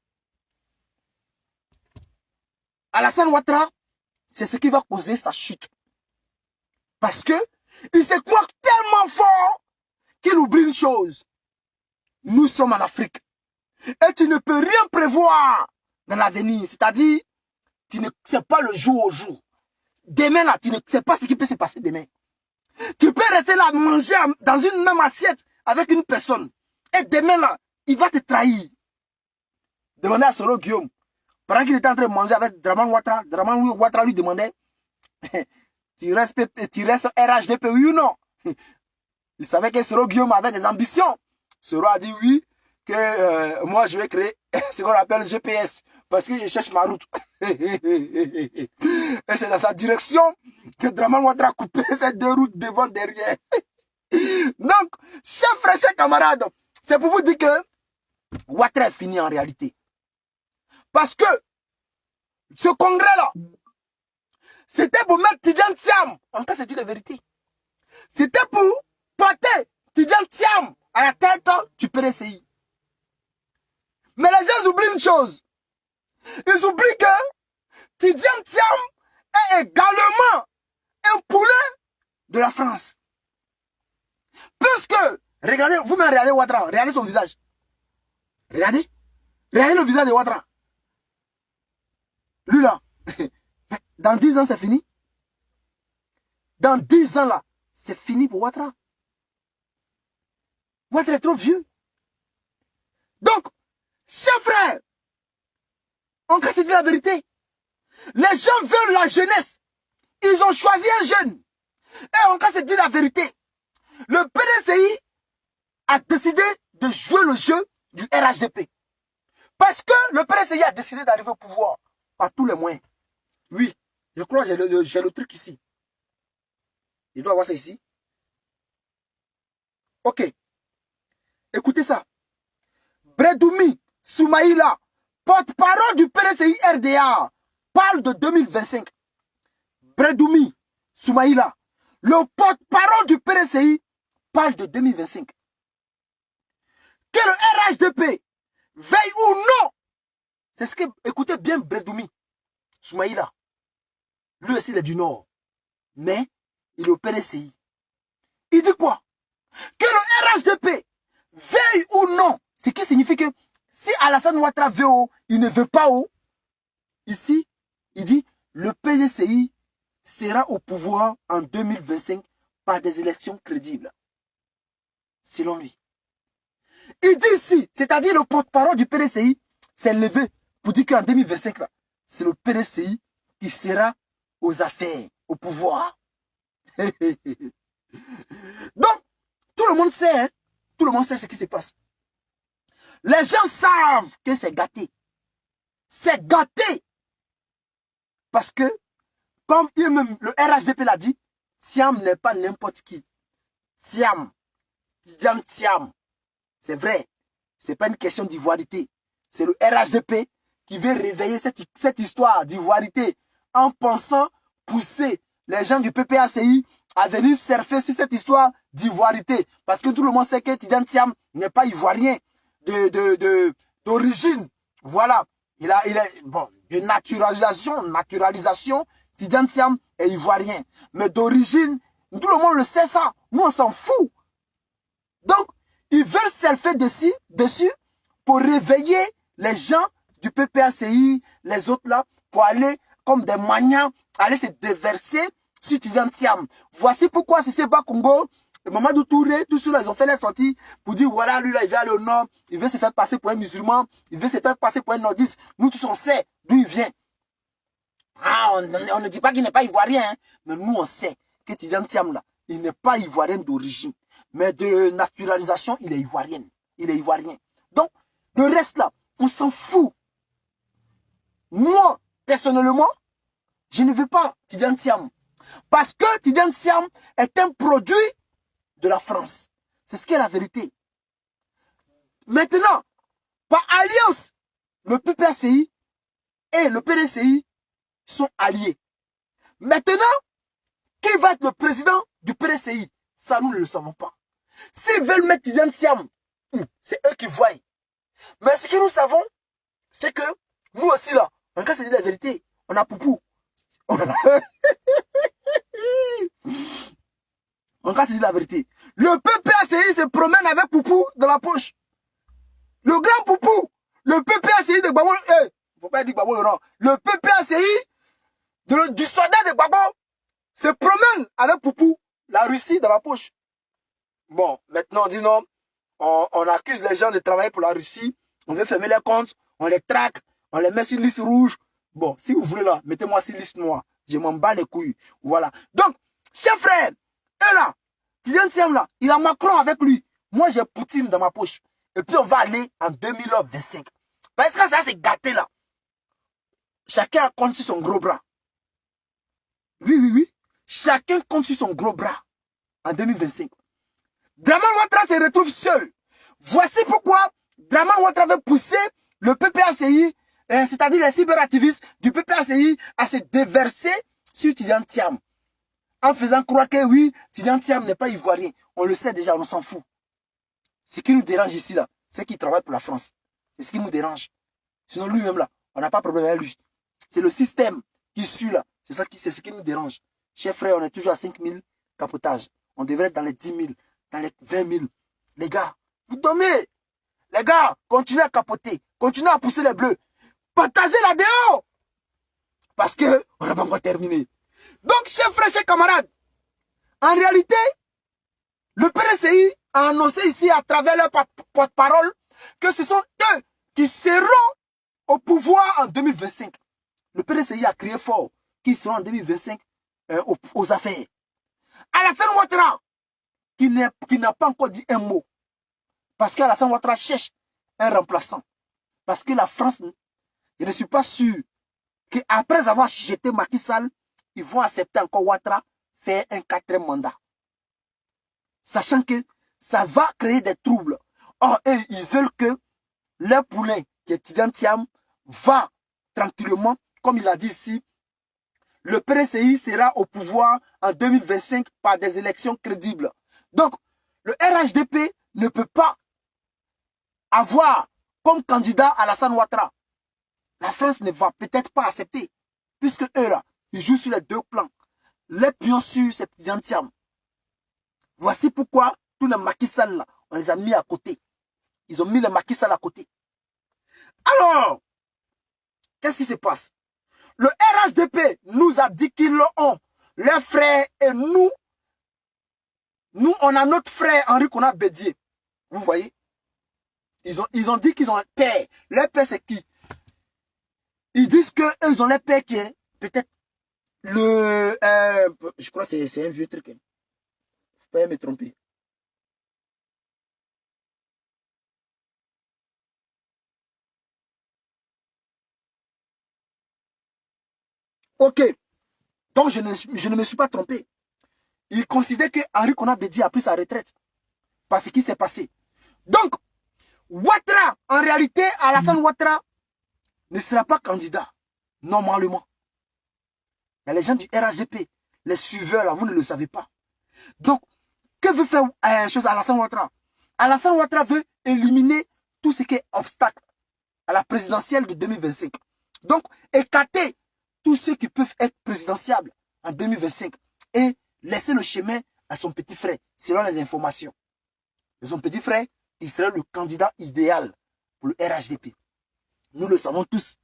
Alassane Ouattara, c'est ce qui va causer sa chute. Parce que il se croit tellement fort qu'il oublie une chose. Nous sommes en Afrique. Et tu ne peux rien prévoir dans l'avenir. C'est-à-dire, tu ne sais pas le jour au jour. Demain, là, tu ne sais pas ce qui peut se passer demain. Tu peux rester là, manger dans une même assiette avec une personne. Et demain, là, il va te trahir. Demandez à Soro Guillaume. Pendant qu'il était en train de manger avec Dramane Ouattara lui demandait tu restes RHDP, oui ou non? Il savait que Soro Guillaume avait des ambitions. Soro a dit oui, que moi je vais créer ce qu'on appelle GPS, parce que je cherche ma route. Et c'est dans sa direction que Draman Ouattara a coupé ces deux routes devant, derrière. Donc, chers frères, chers camarades, c'est pour vous dire que Ouattara est fini en réalité. Parce que ce congrès-là, c'était pour mettre Tidjane Thiam, en cas c'est dit la vérité. C'était pour porter Tidjane Thiam à la tête du PDCI. Mais les gens oublient une chose. Ils oublient que Tidjane Thiam est également un poulet de la France. Puisque, regardez, vous-même regardez Ouattara, regardez son visage. Regardez. Regardez le visage de Ouattara. Lui là, dans 10 ans c'est fini. Dans 10 ans là, c'est fini pour Ouattara. Ouattara est trop vieux. Donc, chers frères, on va se dire la vérité. Les gens veulent la jeunesse. Ils ont choisi un jeune. Et on va se dire la vérité. Le PDCI a décidé de jouer le jeu du RHDP. Parce que le PDCI a décidé d'arriver au pouvoir par tous les moyens. Oui, je crois que j'ai le truc ici. Il doit avoir ça ici. Ok. Écoutez ça. Bredoumi Soumaïla, porte-parole du PDCI RDA, parle de 2025. Bredoumi Soumaïla, le porte-parole du PDCI, parle de 2025. Que le RHDP veille ou non, c'est ce que, écoutez bien Bredoumi Soumaïla, lui aussi il est du Nord, mais il est au PDCI. Il dit quoi? Que le RHDP veille ou non, ce qui signifie que si Alassane Ouattara veut, il ne veut pas, ici, il dit le PDCI sera au pouvoir en 2025 par des élections crédibles. Selon lui. Il dit ici, c'est-à-dire le porte-parole du PDCI s'est levé pour dire qu'en 2025, c'est le PDCI qui sera aux affaires, au pouvoir. Donc, tout le monde sait, hein, tout le monde sait ce qui se passe. Les gens savent que c'est gâté. C'est gâté. Parce que, comme le RHDP l'a dit, Thiam n'est pas n'importe qui. Thiam, Tidjane Thiam, c'est vrai. C'est pas une question d'ivoirité. C'est le RHDP qui veut réveiller cette histoire d'ivoirité en pensant pousser les gens du PPACI à venir surfer sur cette histoire d'ivoirité. Parce que tout le monde sait que Tidjane Thiam n'est pas ivoirien d'origine. Voilà. Il est, bon, de naturalisation, Tidjane Thiam est ivoirien. Mais d'origine, tout le monde le sait ça. Nous, on s'en fout. Donc, ils veulent surfer dessus pour réveiller les gens du PPACI, les autres là, pour aller, comme des maniants, aller se déverser sur Tidjane Thiam. Voici pourquoi si c'est bas Congo, Mamadou Touré, tout cela, ils ont fait les sorties pour dire, voilà, lui là, il veut aller au nord, il veut se faire passer pour un musulman, il veut se faire passer pour un nordiste. Nous tous, on sait d'où il vient. Ah, on ne dit pas qu'il n'est pas ivoirien, hein, mais nous, on sait que Tidjane Thiam là, il n'est pas ivoirien d'origine. Mais de naturalisation, il est ivoirien. Il est ivoirien. Donc, le reste là, on s'en fout. Moi, personnellement, je ne veux pas Tidjane Thiam. Parce que Tidjane Thiam est un produit de la France. C'est ce qui est la vérité. Maintenant, par alliance, le PPACI et le PDCI sont alliés. Maintenant, qui va être le président du PDCI? Ça, nous ne le savons pas. S'ils veulent mettre Tidjane Thiam, c'est eux qui voient. Mais ce que nous savons, c'est que nous aussi là, en cas c'est la vérité, on a Poupou. En cas c'est la vérité. Le PPACI se promène avec Poupou dans la poche. Le grand Poupou, le PPACI de Gbagbo, faut pas dire Gbagbo Laurent. Le PPACI du soldat de Gbagbo se promène avec Poupou, la Russie dans la poche. Bon, maintenant on dit non, on accuse les gens de travailler pour la Russie, on veut fermer les comptes, on les traque, on les met sur liste rouge. Bon, si vous voulez là, mettez-moi sur liste noire. Je m'en bats les couilles. Voilà. Donc, chers frères, et là, Tidiane Thiam là, il a Macron avec lui. Moi, j'ai Poutine dans ma poche. Et puis, on va aller en 2025. Parce que ça, c'est gâté là. Chacun compte sur son gros bras. Oui, oui, oui. Chacun compte sur son gros bras en 2025. Draman Ouattara se retrouve seul. Voici pourquoi Draman Ouattara veut pousser le PPACI, c'est-à-dire les cyberactivistes du PPACI, à se déverser sur Tidiane Thiam. En faisant croire que oui, Tidiane Thiam n'est pas ivoirien. On le sait déjà, on s'en fout. Ce qui nous dérange ici, là, c'est qu'il travaille pour la France. C'est ce qui nous dérange. Sinon, lui-même, là, on n'a pas de problème avec lui. C'est le système qui suit, là. C'est ce qui nous dérange. Chers frères, on est toujours à 5 000 capotages. On devrait être dans les 10 000, dans les 20 000. Les gars, vous dormez. Les gars, continuez à capoter. Continuez à pousser les bleus. Partagez la vidéo. Parce que on n'a pas encore terminé. Donc, chers frères, chers camarades, en réalité, le PDCI a annoncé ici à travers leur porte-parole que ce sont eux qui seront au pouvoir en 2025. Le PDCI a crié fort qu'ils seront en 2025 aux affaires. Alassane Ouattara, qui n'a pas encore dit un mot, parce qu'Alassane Ouattara cherche un remplaçant. Parce que la France, je ne suis pas sûr qu'après avoir jeté Macky Sall, ils vont accepter encore Ouattara faire un 4e mandat. Sachant que ça va créer des troubles. Or, eux, ils veulent que leur poulain, qui est Tidiane Thiam, va tranquillement, comme il a dit ici, le PDCI sera au pouvoir en 2025 par des élections crédibles. Donc, le RHDP ne peut pas avoir comme candidat Alassane Ouattara. La France ne va peut-être pas accepter, puisque eux là, ils jouent sur les deux plans. Les pions sur ces Tidiane Thiam. Voici pourquoi tous les Macky Sall là, on les a mis à côté. Ils ont mis les Macky Sall à côté. Alors, qu'est-ce qui se passe? Le RHDP nous a dit qu'ils l'ont. Leurs frères et nous, on a notre frère Henri Konan Bédié. Vous voyez? Ils ont dit qu'ils ont un père. Leur père, c'est qui? Ils disent qu'ils ont leur père qui est peut-être le... je crois que c'est un vieux truc. Hein. Faut pas me tromper. Ok. Donc, je ne me suis pas trompé. Il considère que Henri Konan Bédié a pris sa retraite. Par ce qui s'est passé. Donc, Ouattara, en réalité, Alassane Ouattara ne sera pas candidat. Normalement. Il y a les gens du RHDP, les suiveurs, là, vous ne le savez pas. Donc, que veut faire Alassane Ouattara? Alassane Ouattara veut éliminer tout ce qui est obstacle à la présidentielle de 2025. Donc, écarter tous ceux qui peuvent être présidentiables en 2025 et laisser le chemin à son petit frère, selon les informations. Et son petit frère, il serait le candidat idéal pour le RHDP. Nous le savons tous.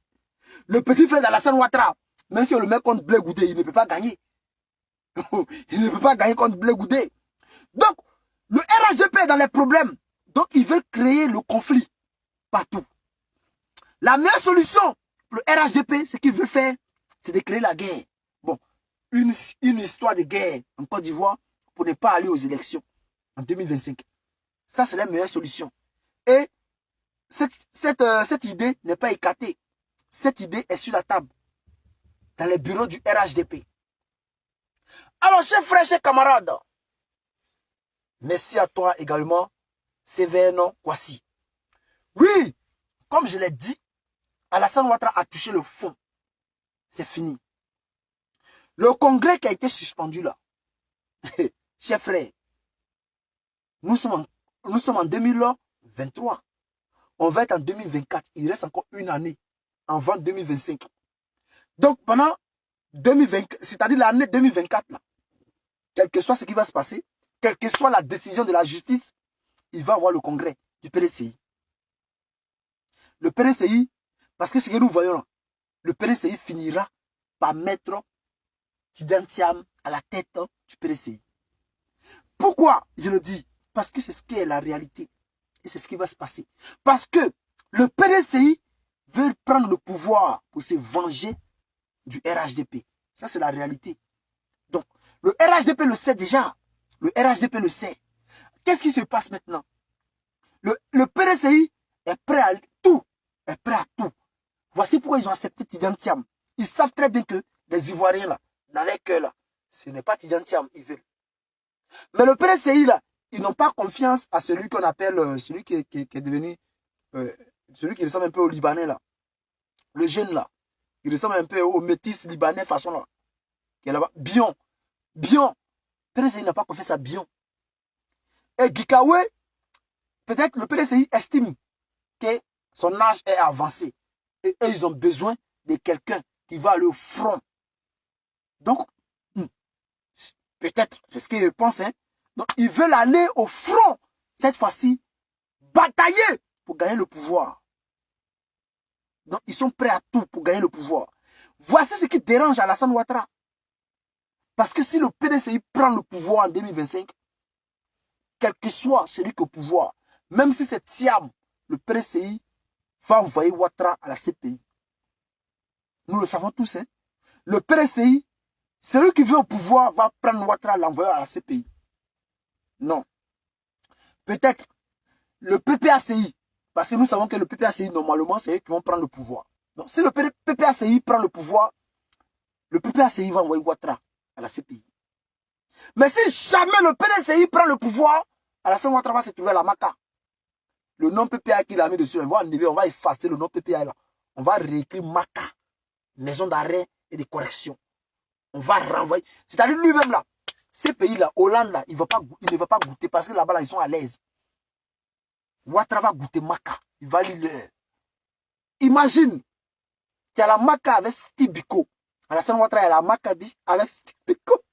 Le petit frère d'Alassane Ouattara, même si on le met contre Blé Goudé, il ne peut pas gagner. Il ne peut pas gagner contre Blé Goudé. Donc, le RHDP est dans les problèmes. Donc, ils veulent créer le conflit partout. La meilleure solution pour le RHDP, ce qu'il veut faire, c'est de créer la guerre. Bon, une histoire de guerre en Côte d'Ivoire pour ne pas aller aux élections en 2025. Ça, c'est la meilleure solution. Et cette idée n'est pas écartée. Cette idée est sur la table, dans les bureaux du RHDP. Alors, chers frères, chers camarades, merci à toi également, Sévernon Kwasi. Oui, comme je l'ai dit, Alassane Ouattara a touché le fond. C'est fini. Le congrès qui a été suspendu là, chers frères, nous sommes en 2023. On va être en 2024. Il reste encore une année avant 2025. Donc, pendant 2020, c'est-à-dire l'année 2024, là, quel que soit ce qui va se passer, quelle que soit la décision de la justice, il va avoir le congrès du PDCI. Le PDCI, parce que ce que nous voyons là, le PDCI finira par mettre Tidiane Thiam à la tête du PDCI. Pourquoi je le dis? Parce que c'est ce qui est la réalité. Et c'est ce qui va se passer. Parce que le PDCI veut prendre le pouvoir pour se venger du RHDP. Ça, c'est la réalité. Donc, le RHDP le sait déjà. Le RHDP le sait. Qu'est-ce qui se passe maintenant? Le PDCI est prêt à tout. Est prêt à tout. Voici pourquoi ils ont accepté Tidiane Thiam. Ils savent très bien que les Ivoiriens, là, dans leur cœur, là, ce n'est pas Tidiane Thiam, ils veulent. Mais le PDCI, là, ils n'ont pas confiance à celui qu'on appelle, celui qui est devenu, celui qui ressemble un peu au Libanais, là. Le jeune, là. Il ressemble un peu au métis libanais, façon, là. Qui est là-bas. Bion. Bion. PDCI n'a pas confiance à Bion. Et Gikawe, peut-être le PDCI estime que son âge est avancé. Et ils ont besoin de quelqu'un qui va aller au front. Donc, peut-être, c'est ce qu'ils pensent. Hein? Donc, ils veulent aller au front. Cette fois-ci, batailler pour gagner le pouvoir. Donc, ils sont prêts à tout pour gagner le pouvoir. Voici ce qui dérange Alassane Ouattara. Parce que si le PDCI prend le pouvoir en 2025, quel que soit celui qui est au pouvoir, même si c'est Thiam, le PDCI va envoyer Ouattara à la CPI. Nous le savons tous. Hein? Le PDCI, celui qui veut au pouvoir va prendre Ouattara et l'envoyer à la CPI. Non. Peut-être le PPACI, parce que nous savons que le PPACI, normalement, c'est eux qui vont prendre le pouvoir. Donc, si le PPACI prend le pouvoir, le PPACI va envoyer Ouattara à la CPI. Mais si jamais le PDCI prend le pouvoir, Alassane Ouattara va se trouver à la Maca. Le nom PPA qu'il a mis dessus, on va effacer le nom PPA là. On va réécrire Maca, maison d'arrêt et de correction. On va renvoyer. C'est-à-dire lui-même là, ces pays-là, Hollande là, il ne va pas goûter parce que là-bas, là, ils sont à l'aise. Ouattara va goûter Maca. Il va lire leur. Imagine, tu as la Maca avec Steve Biko. Alassane Ouattara a la Maca avec Steve Biko.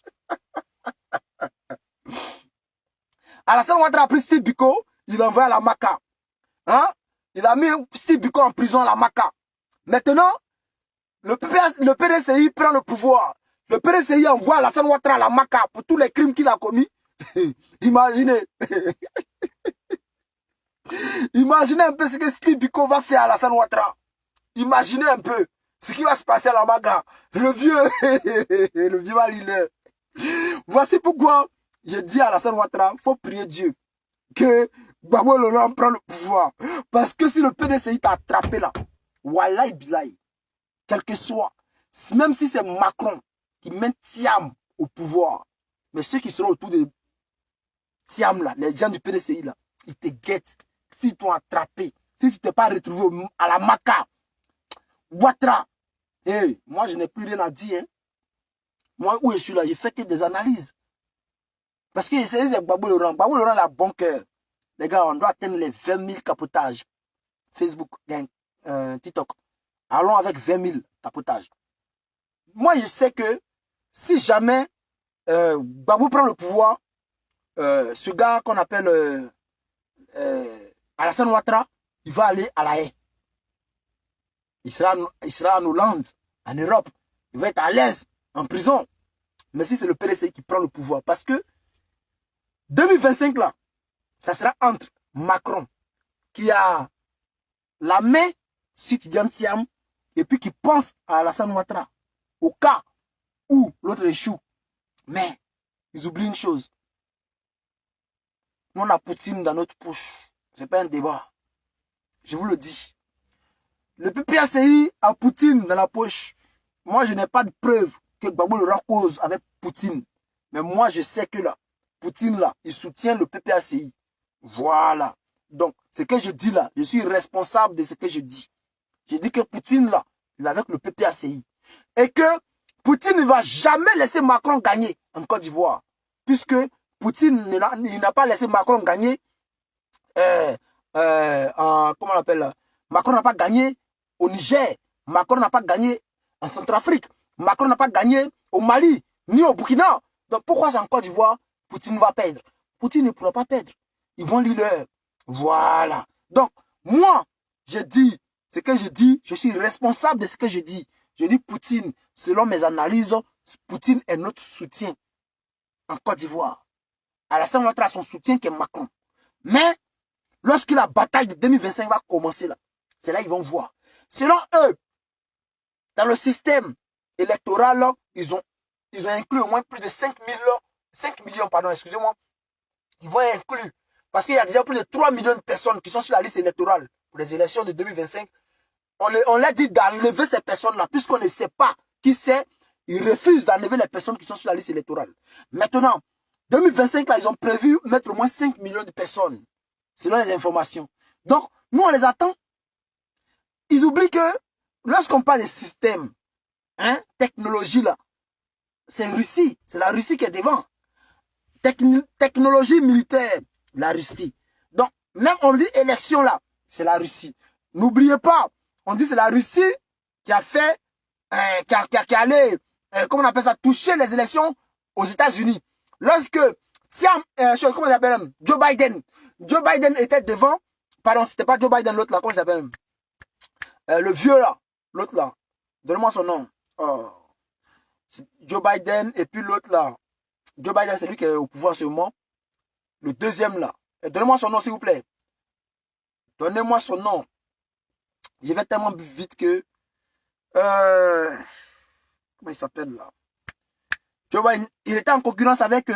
Alassane Ouattara a pris Steve Biko, il l'a envoyé à la Maca. Hein? Il a mis Steve Biko en prison à la Maca. Maintenant, le PDCI prend le pouvoir. Le PDCI envoie Alassane Ouattara à la Maca pour tous les crimes qu'il a commis. Imaginez. Imaginez un peu ce que Steve Biko va faire à Alassane Ouattara. Imaginez un peu ce qui va se passer à la Maca. Le vieux va lire. Voici pourquoi j'ai dit à Alassane Ouattara, il faut prier Dieu que Gbagbo Laurent prend le pouvoir. Parce que si le PDCI t'a attrapé là, Wallahi Bilahi, quel que soit, même si c'est Macron qui met Thiam au pouvoir, mais ceux qui seront autour de Thiam là, les gens du PDCI là, ils te guettent. S'ils t'ont attrapé, si tu t'es pas retrouvé à la Maca, Ouattara, hey, moi je n'ai plus rien à dire. Hein. Moi où je suis là, je fais que des analyses. Parce que c'est Gbagbo Laurent. Gbagbo Laurent a bon cœur. Les gars, on doit atteindre les 20 000 capotages. Facebook, TikTok. Allons avec 20 000 capotages. Moi, je sais que si jamais Gbagbo prend le pouvoir, ce gars qu'on appelle Alassane Ouattara, il va aller à la haie. Il sera en Hollande, en Europe. Il va être à l'aise, en prison. Mais si c'est le PDCI qui prend le pouvoir, parce que 2025 là, ça sera entre Macron, qui a la main sur Tidiane Thiam, et puis qui pense à Alassane Ouattara, au cas où l'autre échoue. Mais, ils oublient une chose. Nous, on a Poutine dans notre poche. Ce n'est pas un débat. Je vous le dis. Le PPACI a Poutine dans la poche. Moi, je n'ai pas de preuve que Gbagbo Laurent cause avec Poutine. Mais moi, je sais que là, Poutine, là, il soutient le PPACI. Voilà. Donc, ce que je dis là, je suis responsable de ce que je dis. Je dis que Poutine, là, il est avec le PPACI. Et que Poutine ne va jamais laisser Macron gagner en Côte d'Ivoire. Puisque Poutine il n'a pas laissé Macron gagner. Comment on appelle là? Macron n'a pas gagné au Niger. Macron n'a pas gagné en Centrafrique. Macron n'a pas gagné au Mali, ni au Burkina. Donc pourquoi c'est en Côte d'Ivoire, Poutine va perdre? Poutine ne pourra pas perdre. Ils vont lire leur. Voilà. Donc, moi, je dis ce que je dis. Je suis responsable de ce que je dis. Je dis Poutine, selon mes analyses, Poutine est notre soutien en Côte d'Ivoire. Alassane Ouattara a son soutien qui est Macron. Mais, lorsque la bataille de 2025 va commencer là, c'est là qu'ils vont voir. Selon eux, dans le système électoral, ils ont inclus au moins plus de 5 000 5 millions, pardon, excusez-moi, ils vont être inclus. Parce qu'il y a déjà plus de 3 millions de personnes qui sont sur la liste électorale pour les élections de 2025. On leur dit d'enlever ces personnes-là, puisqu'on ne sait pas qui c'est. Ils refusent d'enlever les personnes qui sont sur la liste électorale. Maintenant, 2025, là, ils ont prévu mettre au moins 5 millions de personnes, selon les informations. Donc, nous, on les attend. Ils oublient que lorsqu'on parle de système, hein, technologie, là, c'est Russie. C'est la Russie qui est devant. Technologie militaire, la Russie. Donc, même on dit élection, là, c'est la Russie. N'oubliez pas, on dit c'est la Russie qui a fait, qui allait, comment on appelle ça, toucher les élections aux États-Unis. Lorsque, comment on appelle, Joe Biden était devant, pardon, c'était pas Joe Biden, l'autre là, comment il s'appelle, le vieux là, l'autre là, donne-moi son nom. Oh. Joe Biden et puis l'autre là. Joe Biden, c'est lui qui est au pouvoir en ce moment. Le deuxième là. Donnez-moi son nom, s'il vous plaît. Donnez-moi son nom. Je vais tellement vite que... comment il s'appelle là? Joe Biden, il était en concurrence avec...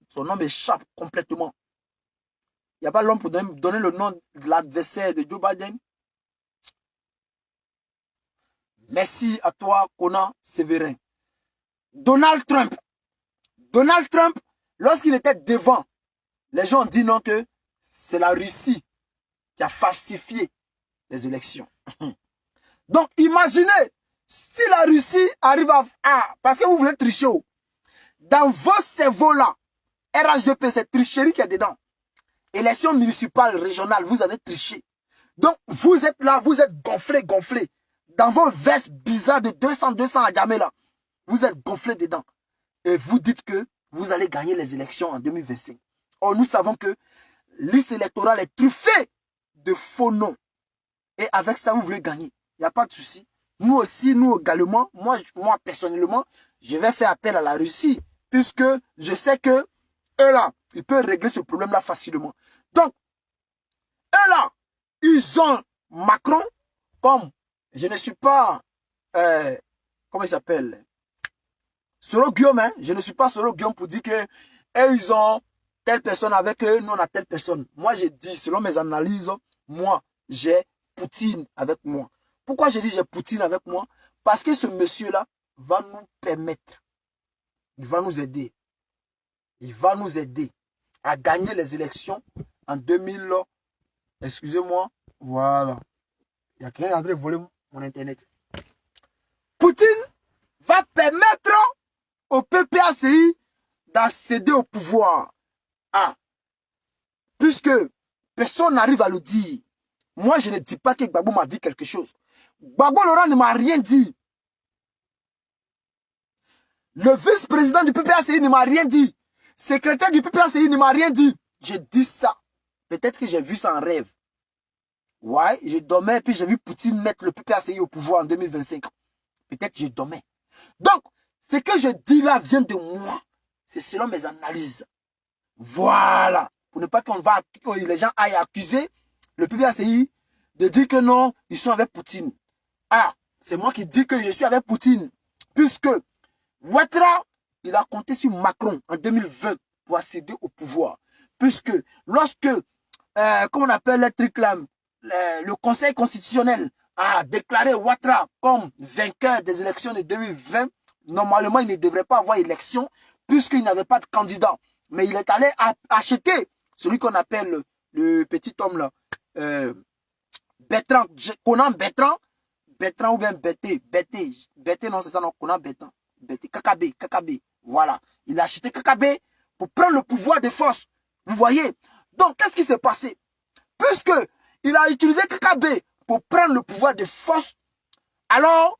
son nom m'échappe complètement. Il n'y a pas l'homme pour donner le nom de l'adversaire de Joe Biden. Merci à toi, Conan Séverin. Donald Trump. Donald Trump, lorsqu'il était devant, les gens ont dit non que c'est la Russie qui a falsifié les élections. Donc, imaginez, si la Russie arrive à... parce que vous voulez tricher, dans vos cerveaux-là, RHDP, c'est tricherie qui est dedans. Élections municipales, régionales, vous avez triché. Donc, vous êtes là, vous êtes gonflés. Dans vos vestes bizarres de 200 à jamais là, vous êtes gonflés dedans. Et vous dites que vous allez gagner les élections en 2025. Or, nous savons que la liste électorale est truffée de faux noms. Et avec ça, vous voulez gagner. Il n'y a pas de souci. Nous aussi, nous également, moi personnellement, je vais faire appel à la Russie. Puisque je sais que eux là, ils peuvent régler ce problème-là facilement. Donc, eux là, ils ont Macron comme... Je ne suis pas, comment il s'appelle, Solo Guillaume, hein? Je ne suis pas Solo Guillaume pour dire que ils ont telle personne avec eux, nous on a telle personne. Moi j'ai dit, selon mes analyses, moi j'ai Poutine avec moi. Pourquoi j'ai dit j'ai Poutine avec moi? Parce que ce monsieur-là va nous permettre, il va nous aider. Il va nous aider à gagner les élections en 2000, excusez-moi, voilà. Il y a quelqu'un qui est en train de voler mon internet. Poutine va permettre au PPACI d'accéder au pouvoir. Ah, puisque personne n'arrive à le dire. Moi, je ne dis pas que Gbagbo m'a dit quelque chose. Gbagbo Laurent ne m'a rien dit. Le vice-président du PPACI ne m'a rien dit. Secrétaire du PPACI ne m'a rien dit. Je dis ça. Peut-être que j'ai vu ça en rêve. Ouais, je dormais et puis j'ai vu Poutine mettre le PPACI au pouvoir en 2025. Peut-être que je dormais. Donc, ce que je dis là vient de moi. C'est selon mes analyses. Voilà. Pour ne pas les gens aillent accuser le PPACI de dire que non, ils sont avec Poutine. Ah, c'est moi qui dis que je suis avec Poutine. Puisque Ouattara, il a compté sur Macron en 2020 pour accéder au pouvoir. Puisque lorsque, comment on appelle les trucs là, le Conseil constitutionnel a déclaré Ouattara comme vainqueur des élections de 2020, normalement, il ne devrait pas avoir élection puisqu'il n'avait pas de candidat. Mais il est allé acheter celui qu'on appelle le petit homme là, Bertrand, Conan Bertrand, Bertrand ou bien Bété, non c'est ça non, Conan Bertrand, Bété, KKB, voilà. Il a acheté KKB pour prendre le pouvoir de force. Vous voyez? Donc, qu'est-ce qui s'est passé? Puisque il a utilisé KKB pour prendre le pouvoir de force, alors,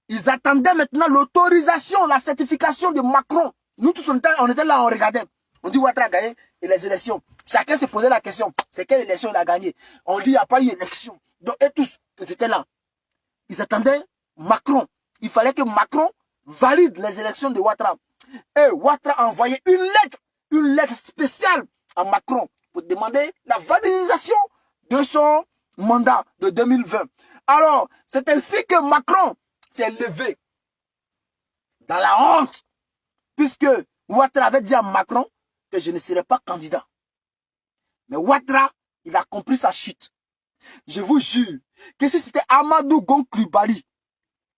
ils attendaient maintenant l'autorisation, la certification de Macron. Nous tous, on était là, on regardait. On dit Ouattara a gagné et les élections. Chacun se posait la question, c'est quelle élection il a gagné? On dit il n'y a pas eu élection. Donc, et tous, ils étaient là. Ils attendaient Macron. Il fallait que Macron valide les élections de Ouattara. Et Ouattara a envoyé une lettre spéciale à Macron pour demander la validation de son mandat de 2020. Alors, c'est ainsi que Macron s'est levé dans la honte puisque Ouattara avait dit à Macron que je ne serais pas candidat. Mais Ouattara, il a compris sa chute. Je vous jure que si c'était Amadou Gon Coulibaly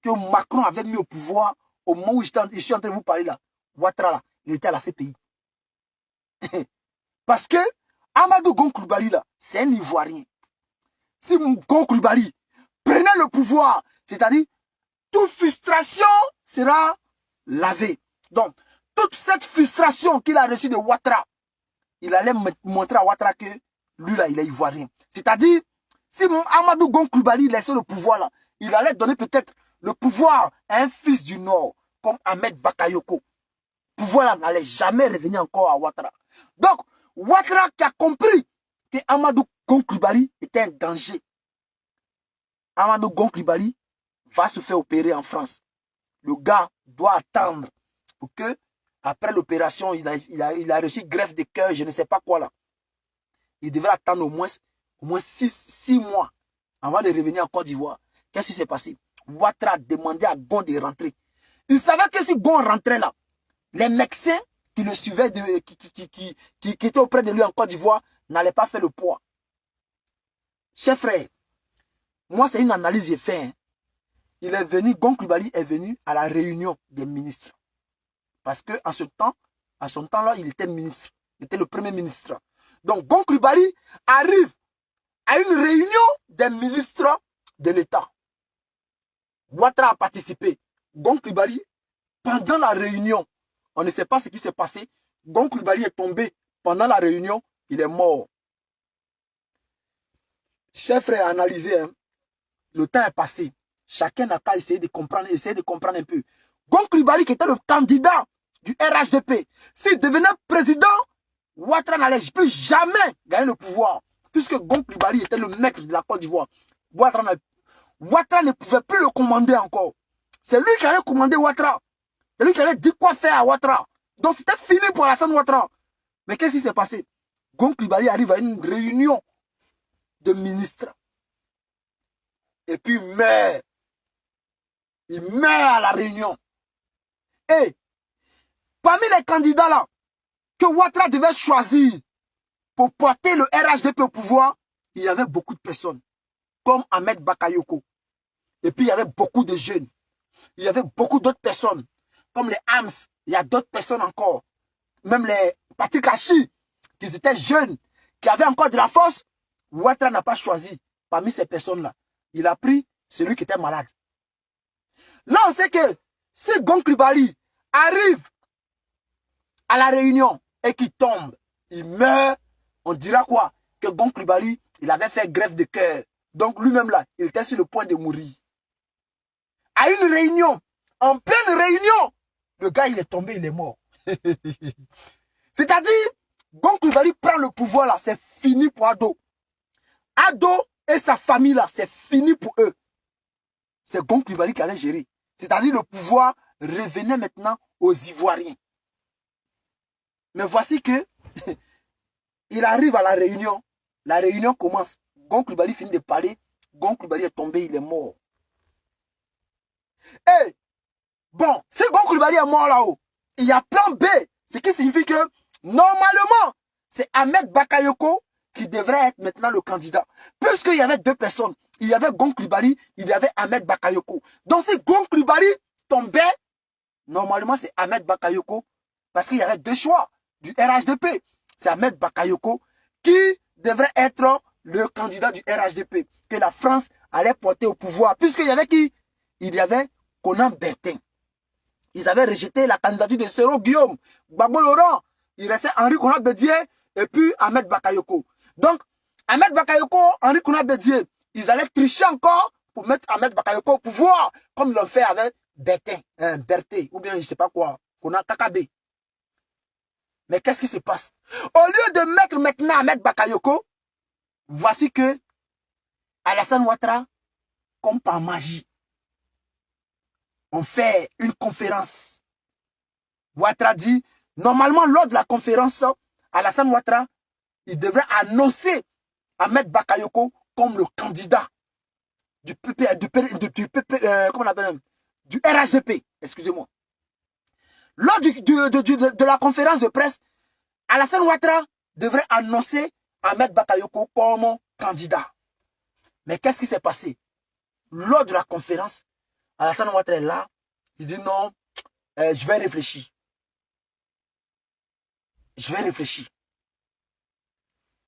que Macron avait mis au pouvoir au moment où je suis en train de vous parler là, Ouattara là, il était à la CPI. Parce que Amadou Gon Coulibaly là, c'est un Ivoirien. Si Gon Coulibaly prenait le pouvoir, c'est-à-dire toute frustration sera lavée. Donc, toute cette frustration qu'il a reçue de Ouattara, il allait montrer à Ouattara que lui là, il est Ivoirien. C'est-à-dire, si Amadou Gon Coulibaly laissait le pouvoir là, il allait donner peut-être le pouvoir à un fils du Nord, comme Ahmed Bakayoko. Le pouvoir là n'allait jamais revenir encore à Ouattara. Donc, Ouattara qui a compris que Amadou Gon Coulibaly était un danger. Amadou Gon Coulibaly va se faire opérer en France. Le gars doit attendre pour que, après l'opération, il a reçu greffe de cœur, je ne sais pas quoi là. Il devrait attendre au moins 6 mois avant de revenir en Côte d'Ivoire. Qu'est-ce qui s'est passé? Ouattara a demandé à Gon de rentrer. Il savait que si Gon rentrait là, les médecins qui le suivaient, qui étaient auprès de lui en Côte d'Ivoire, n'allaient pas faire le poids. Chers frères, moi c'est une analyse que j'ai faite. Hein. Il est venu, Gon Coulibaly est venu à la réunion des ministres. Parce qu'en son temps-là, il était ministre. Il était le premier ministre. Donc, Gon Coulibaly arrive à une réunion des ministres de l'État. Ouattara a participé. Gon Coulibaly, pendant la réunion, on ne sait pas ce qui s'est passé. Gon Coulibaly est tombé pendant la réunion, il est mort. Chers frères, analysez, hein, le temps est passé. Chacun n'a qu'à essayer de comprendre un peu. Gon Coulibaly, qui était le candidat du RHDP, s'il devenait président, Ouattara n'allait plus jamais gagner le pouvoir. Puisque Gon Coulibaly était le maître de la Côte d'Ivoire. Ouattara ne pouvait plus le commander encore. C'est lui qui allait commander Ouattara. C'est lui qui allait dire quoi faire à Ouattara. Donc c'était fini pour Alassane Ouattara. Mais qu'est-ce qui s'est passé? Gon Coulibaly arrive à une réunion de ministres. Et puis il meurt. Il meurt à la réunion. Et parmi les candidats là, que Ouattara devait choisir pour porter le RHDP au pouvoir, il y avait beaucoup de personnes, comme Ahmed Bakayoko. Et puis il y avait beaucoup de jeunes. Il y avait beaucoup d'autres personnes, comme les Hams. Il y a d'autres personnes encore. Même les Patrick Hachi, qui étaient jeunes, qui avaient encore de la force. Ouattara n'a pas choisi parmi ces personnes-là. Il a pris celui qui était malade. Là, on sait que si Gon Coulibaly arrive à la réunion et qu'il tombe, il meurt, on dira quoi? Que Gon Coulibaly, il avait fait greffe de cœur. Donc lui-même là, il était sur le point de mourir. À une réunion, en pleine réunion, le gars, il est tombé, il est mort. C'est-à-dire, Gon Coulibaly prend le pouvoir là, c'est fini pour Ado. Ado et sa famille là, c'est fini pour eux. C'est Gon Coulibaly qui allait gérer. C'est-à-dire le pouvoir revenait maintenant aux Ivoiriens. Mais voici que il arrive à la réunion commence. Gon Coulibaly finit de parler. Gon Coulibaly est tombé, il est mort. Et bon, si Gon Coulibaly est mort là-haut, il y a plan B. Ce qui signifie que normalement, c'est Ahmed Bakayoko qui devrait être maintenant le candidat. Puisqu'il y avait deux personnes. Il y avait Gon Coulibaly, il y avait Ahmed Bakayoko. Donc si Gon Coulibaly tombait, normalement c'est Ahmed Bakayoko. Parce qu'il y avait deux choix du RHDP. C'est Ahmed Bakayoko qui devrait être le candidat du RHDP. Que la France allait porter au pouvoir. Puisqu'il y avait qui? Il y avait Konan Bertin. Ils avaient rejeté la candidature de Sero Guillaume, Gbagbo Laurent. Il restait Henri Konan Bédié et puis Ahmed Bakayoko. Donc, Ahmed Bakayoko, Henri Konan Bédié, ils allaient tricher encore pour mettre Ahmed Bakayoko au pouvoir, comme ils l'ont fait avec Bertin, Berté, ou bien je ne sais pas quoi, Konan Kakabe. Mais qu'est-ce qui se passe? Au lieu de mettre maintenant Ahmed Bakayoko, voici que Alassane Ouattara, comme par magie, on fait une conférence. Ouattara dit, normalement, lors de la conférence, Alassane Ouattara, il devrait annoncer Ahmed Bakayoko comme le candidat du RHDP, excusez-moi. lors de la conférence de presse, Alassane Ouattara devrait annoncer Ahmed Bakayoko comme candidat. Mais qu'est-ce qui s'est passé? Lors de la conférence, Alassane Ouattara est là. Il dit non, je vais réfléchir. Je vais réfléchir.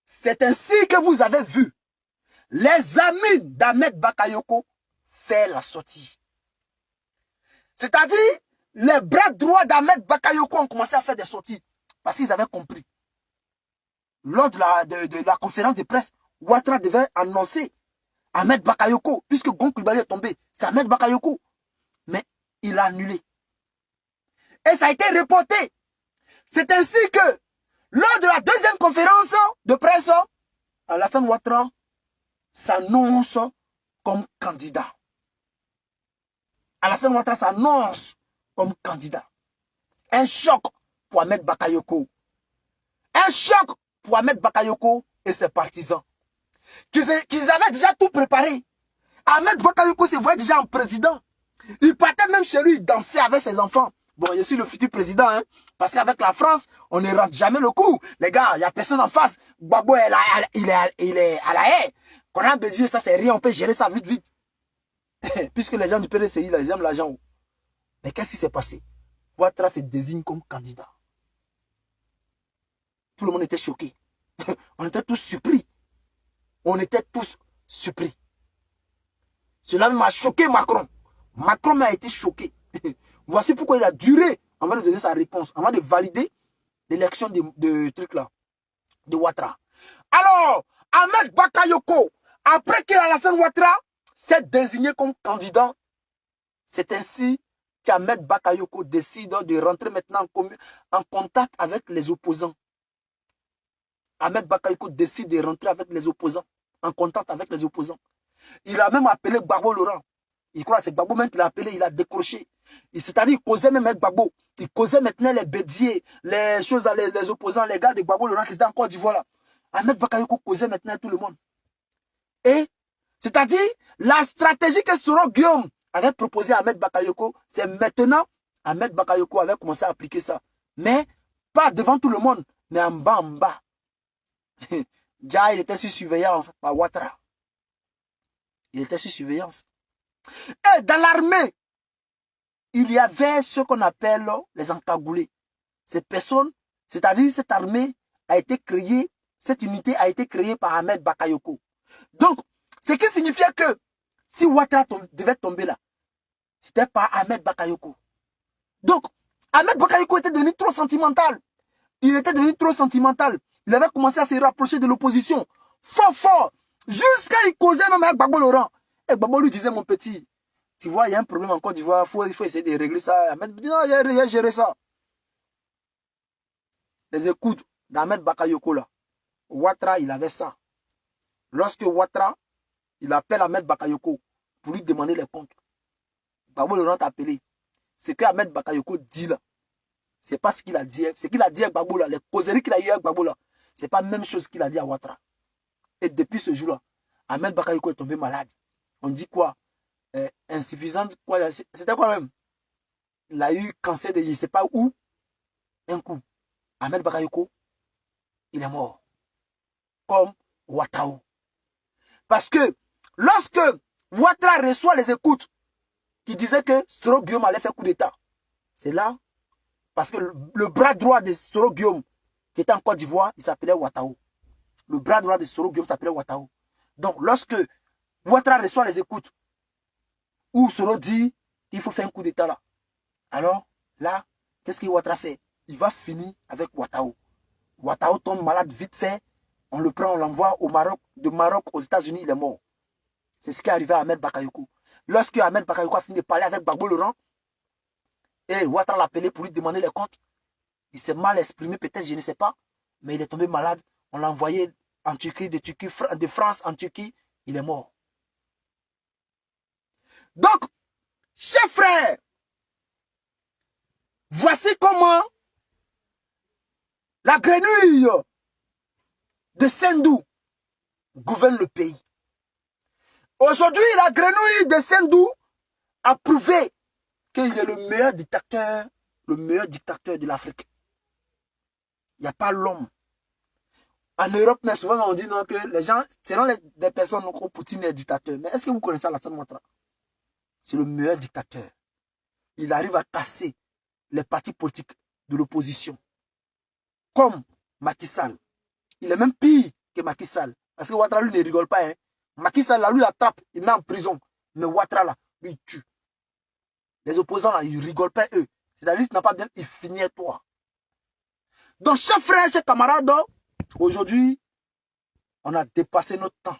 C'est ainsi que vous avez vu les amis d'Ahmed Bakayoko faire la sortie. C'est-à-dire, les bras droits d'Ahmed Bakayoko ont commencé à faire des sorties. Parce qu'ils avaient compris. Lors de la conférence de presse, Ouattara devait annoncer Ahmed Bakayoko, puisque Gon Coulibaly est tombé. C'est Ahmed Bakayoko. Mais il a annulé. Et ça a été reporté. C'est ainsi que, lors de la deuxième conférence de presse, Alassane Ouattara s'annonce comme candidat. Alassane Ouattara s'annonce comme candidat. Un choc pour Ahmed Bakayoko. Un choc pour Ahmed Bakayoko et ses partisans. Qu'ils avaient déjà tout préparé. Ahmed Bakayoko se voyait déjà en président. Il partait même chez lui danser avec ses enfants. Bon, je suis le futur président, hein, parce qu'avec la France, on ne rate jamais le coup. Les gars, il n'y a personne en face. Gbagbo, il est à la haie. Qu'on a dit, ça c'est rien, on peut gérer ça vite, vite. Puisque les gens du PDCI, là, ils aiment l'argent. Mais qu'est-ce qui s'est passé? Ouattara se désigne comme candidat. Tout le monde était choqué. On était tous surpris. On était tous surpris. Cela m'a choqué Macron. Macron m'a été choqué. Voici pourquoi il a duré avant de donner sa réponse, avant de valider l'élection de truc là, de Ouattara. Alors, Ahmed Bakayoko, après qu'Alassane Ouattara s'est désigné comme candidat, c'est ainsi qu'Ahmed Bakayoko décide de rentrer maintenant en contact avec les opposants. Ahmed Bakayoko décide de rentrer avec les opposants, en contact avec les opposants. Il a même appelé Gbagbo Laurent. Il croit que c'est Gbagbo même qui l'a appelé, il a décroché. C'est-à-dire qu'il causait même avec Gbagbo. Il causait maintenant les bédiers, les choses, les opposants, les gars de Gbagbo Laurent qui étaient en Côte d'Ivoire. Ahmed Bakayoko causait maintenant tout le monde. Et, c'est-à-dire, la stratégie que Soro Guillaume avait proposée à Ahmed Bakayoko, c'est maintenant, Ahmed Bakayoko avait commencé à appliquer ça. Mais, pas devant tout le monde, mais en bas, en bas. Déjà, il était sous surveillance par Ouattara. Il était sous surveillance. Et dans l'armée, il y avait ce qu'on appelle les encagoulés. Ces personnes, c'est-à-dire cette armée a été créée, cette unité a été créée par Ahmed Bakayoko. Donc, ce qui signifiait que si Ouattara devait tomber là, c'était pas Ahmed Bakayoko. Donc, Ahmed Bakayoko était devenu trop sentimental. Il était devenu trop sentimental. Il avait commencé à se rapprocher de l'opposition. Fort, fort. Jusqu'à il causait même avec Gbagbo Laurent. Et Gbagbo lui disait, mon petit, tu vois, il y a un problème en Côte d'Ivoire, il faut essayer de régler ça. Ahmed dit, non, il a géré ça. Les écoutes d'Ahmed Bakayoko là. Ouattara, il avait ça. Lorsque Ouattara, il appelle Ahmed Bakayoko pour lui demander les comptes. Gbagbo Laurent t'a appelé. Ce que Ahmed Bakayoko dit là, c'est pas ce qu'il a dit. Ce qu'il a dit à Gbagbo là, les causeries qu'il a eu à Gbagbo là, c'est pas la même chose qu'il a dit à Ouattara. Et depuis ce jour-là, Ahmed Bakayoko est tombé malade. On dit quoi? Insuffisante, quoi? C'était quoi même? Il a eu cancer de je ne sais pas où. Un coup. Ahmed Bakayoko, il est mort. Comme Ouattara. Parce que lorsque Ouattara reçoit les écoutes qui disaient que Soro Guillaume allait faire coup d'état, c'est là, parce que le bras droit de Soro Guillaume, qui était en Côte d'Ivoire, il s'appelait Ouattara. Le bras droit de Soro Guillaume s'appelait Ouattara. Donc, lorsque Ouattara reçoit les écoutes, où Soro dit qu'il faut faire un coup d'état là, alors là, qu'est-ce que Ouattara fait? Il va finir avec Ouattara. Ouattara tombe malade vite fait, on le prend, on l'envoie au Maroc, de Maroc aux États-Unis, il est mort. C'est ce qui est arrivé à Ahmed Bakayoko. Lorsque Ahmed Bakayoko a fini de parler avec Gbagbo Laurent, et Ouattara l'a appelé pour lui demander les comptes, il s'est mal exprimé, peut-être, je ne sais pas, mais il est tombé malade. On l'a envoyé en Turquie, de France en Turquie, il est mort. Donc, chers frères, voici comment la grenouille de Sendou gouverne le pays. Aujourd'hui, la grenouille de Sendou a prouvé qu'il est le meilleur dictateur, le meilleur dictateur de l'Afrique. Il n'y a pas l'homme. En Europe, mais souvent on dit non, que les gens, selon des personnes, Poutine est dictateur. Mais est-ce que vous connaissez Alassane Ouattara? C'est le meilleur dictateur. Il arrive à casser les partis politiques de l'opposition. Comme Macky Sall. Il est même pire que Macky Sall. Parce que Ouattara, lui, ne rigole pas. Hein. Macky Sall, là, lui, attrape, il met en prison. Mais Ouattara, là, lui, il tue. Les opposants, là, ils ne rigolent pas, eux. C'est-à-dire, s'il n'a pas bien, il finit toi. Donc, chers frères, chers camarades, aujourd'hui, on a dépassé notre temps.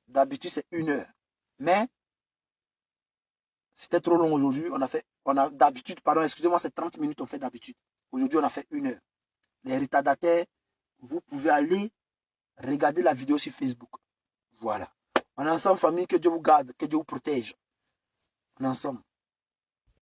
D'habitude, c'est 1 heure. Mais, c'était trop long aujourd'hui. D'habitude, pardon, excusez-moi, c'est 30 minutes, on fait d'habitude. Aujourd'hui, on a fait 1 heure. Les retardataires, vous pouvez aller regarder la vidéo sur Facebook. Voilà. On est ensemble, famille, que Dieu vous garde, que Dieu vous protège. On est ensemble.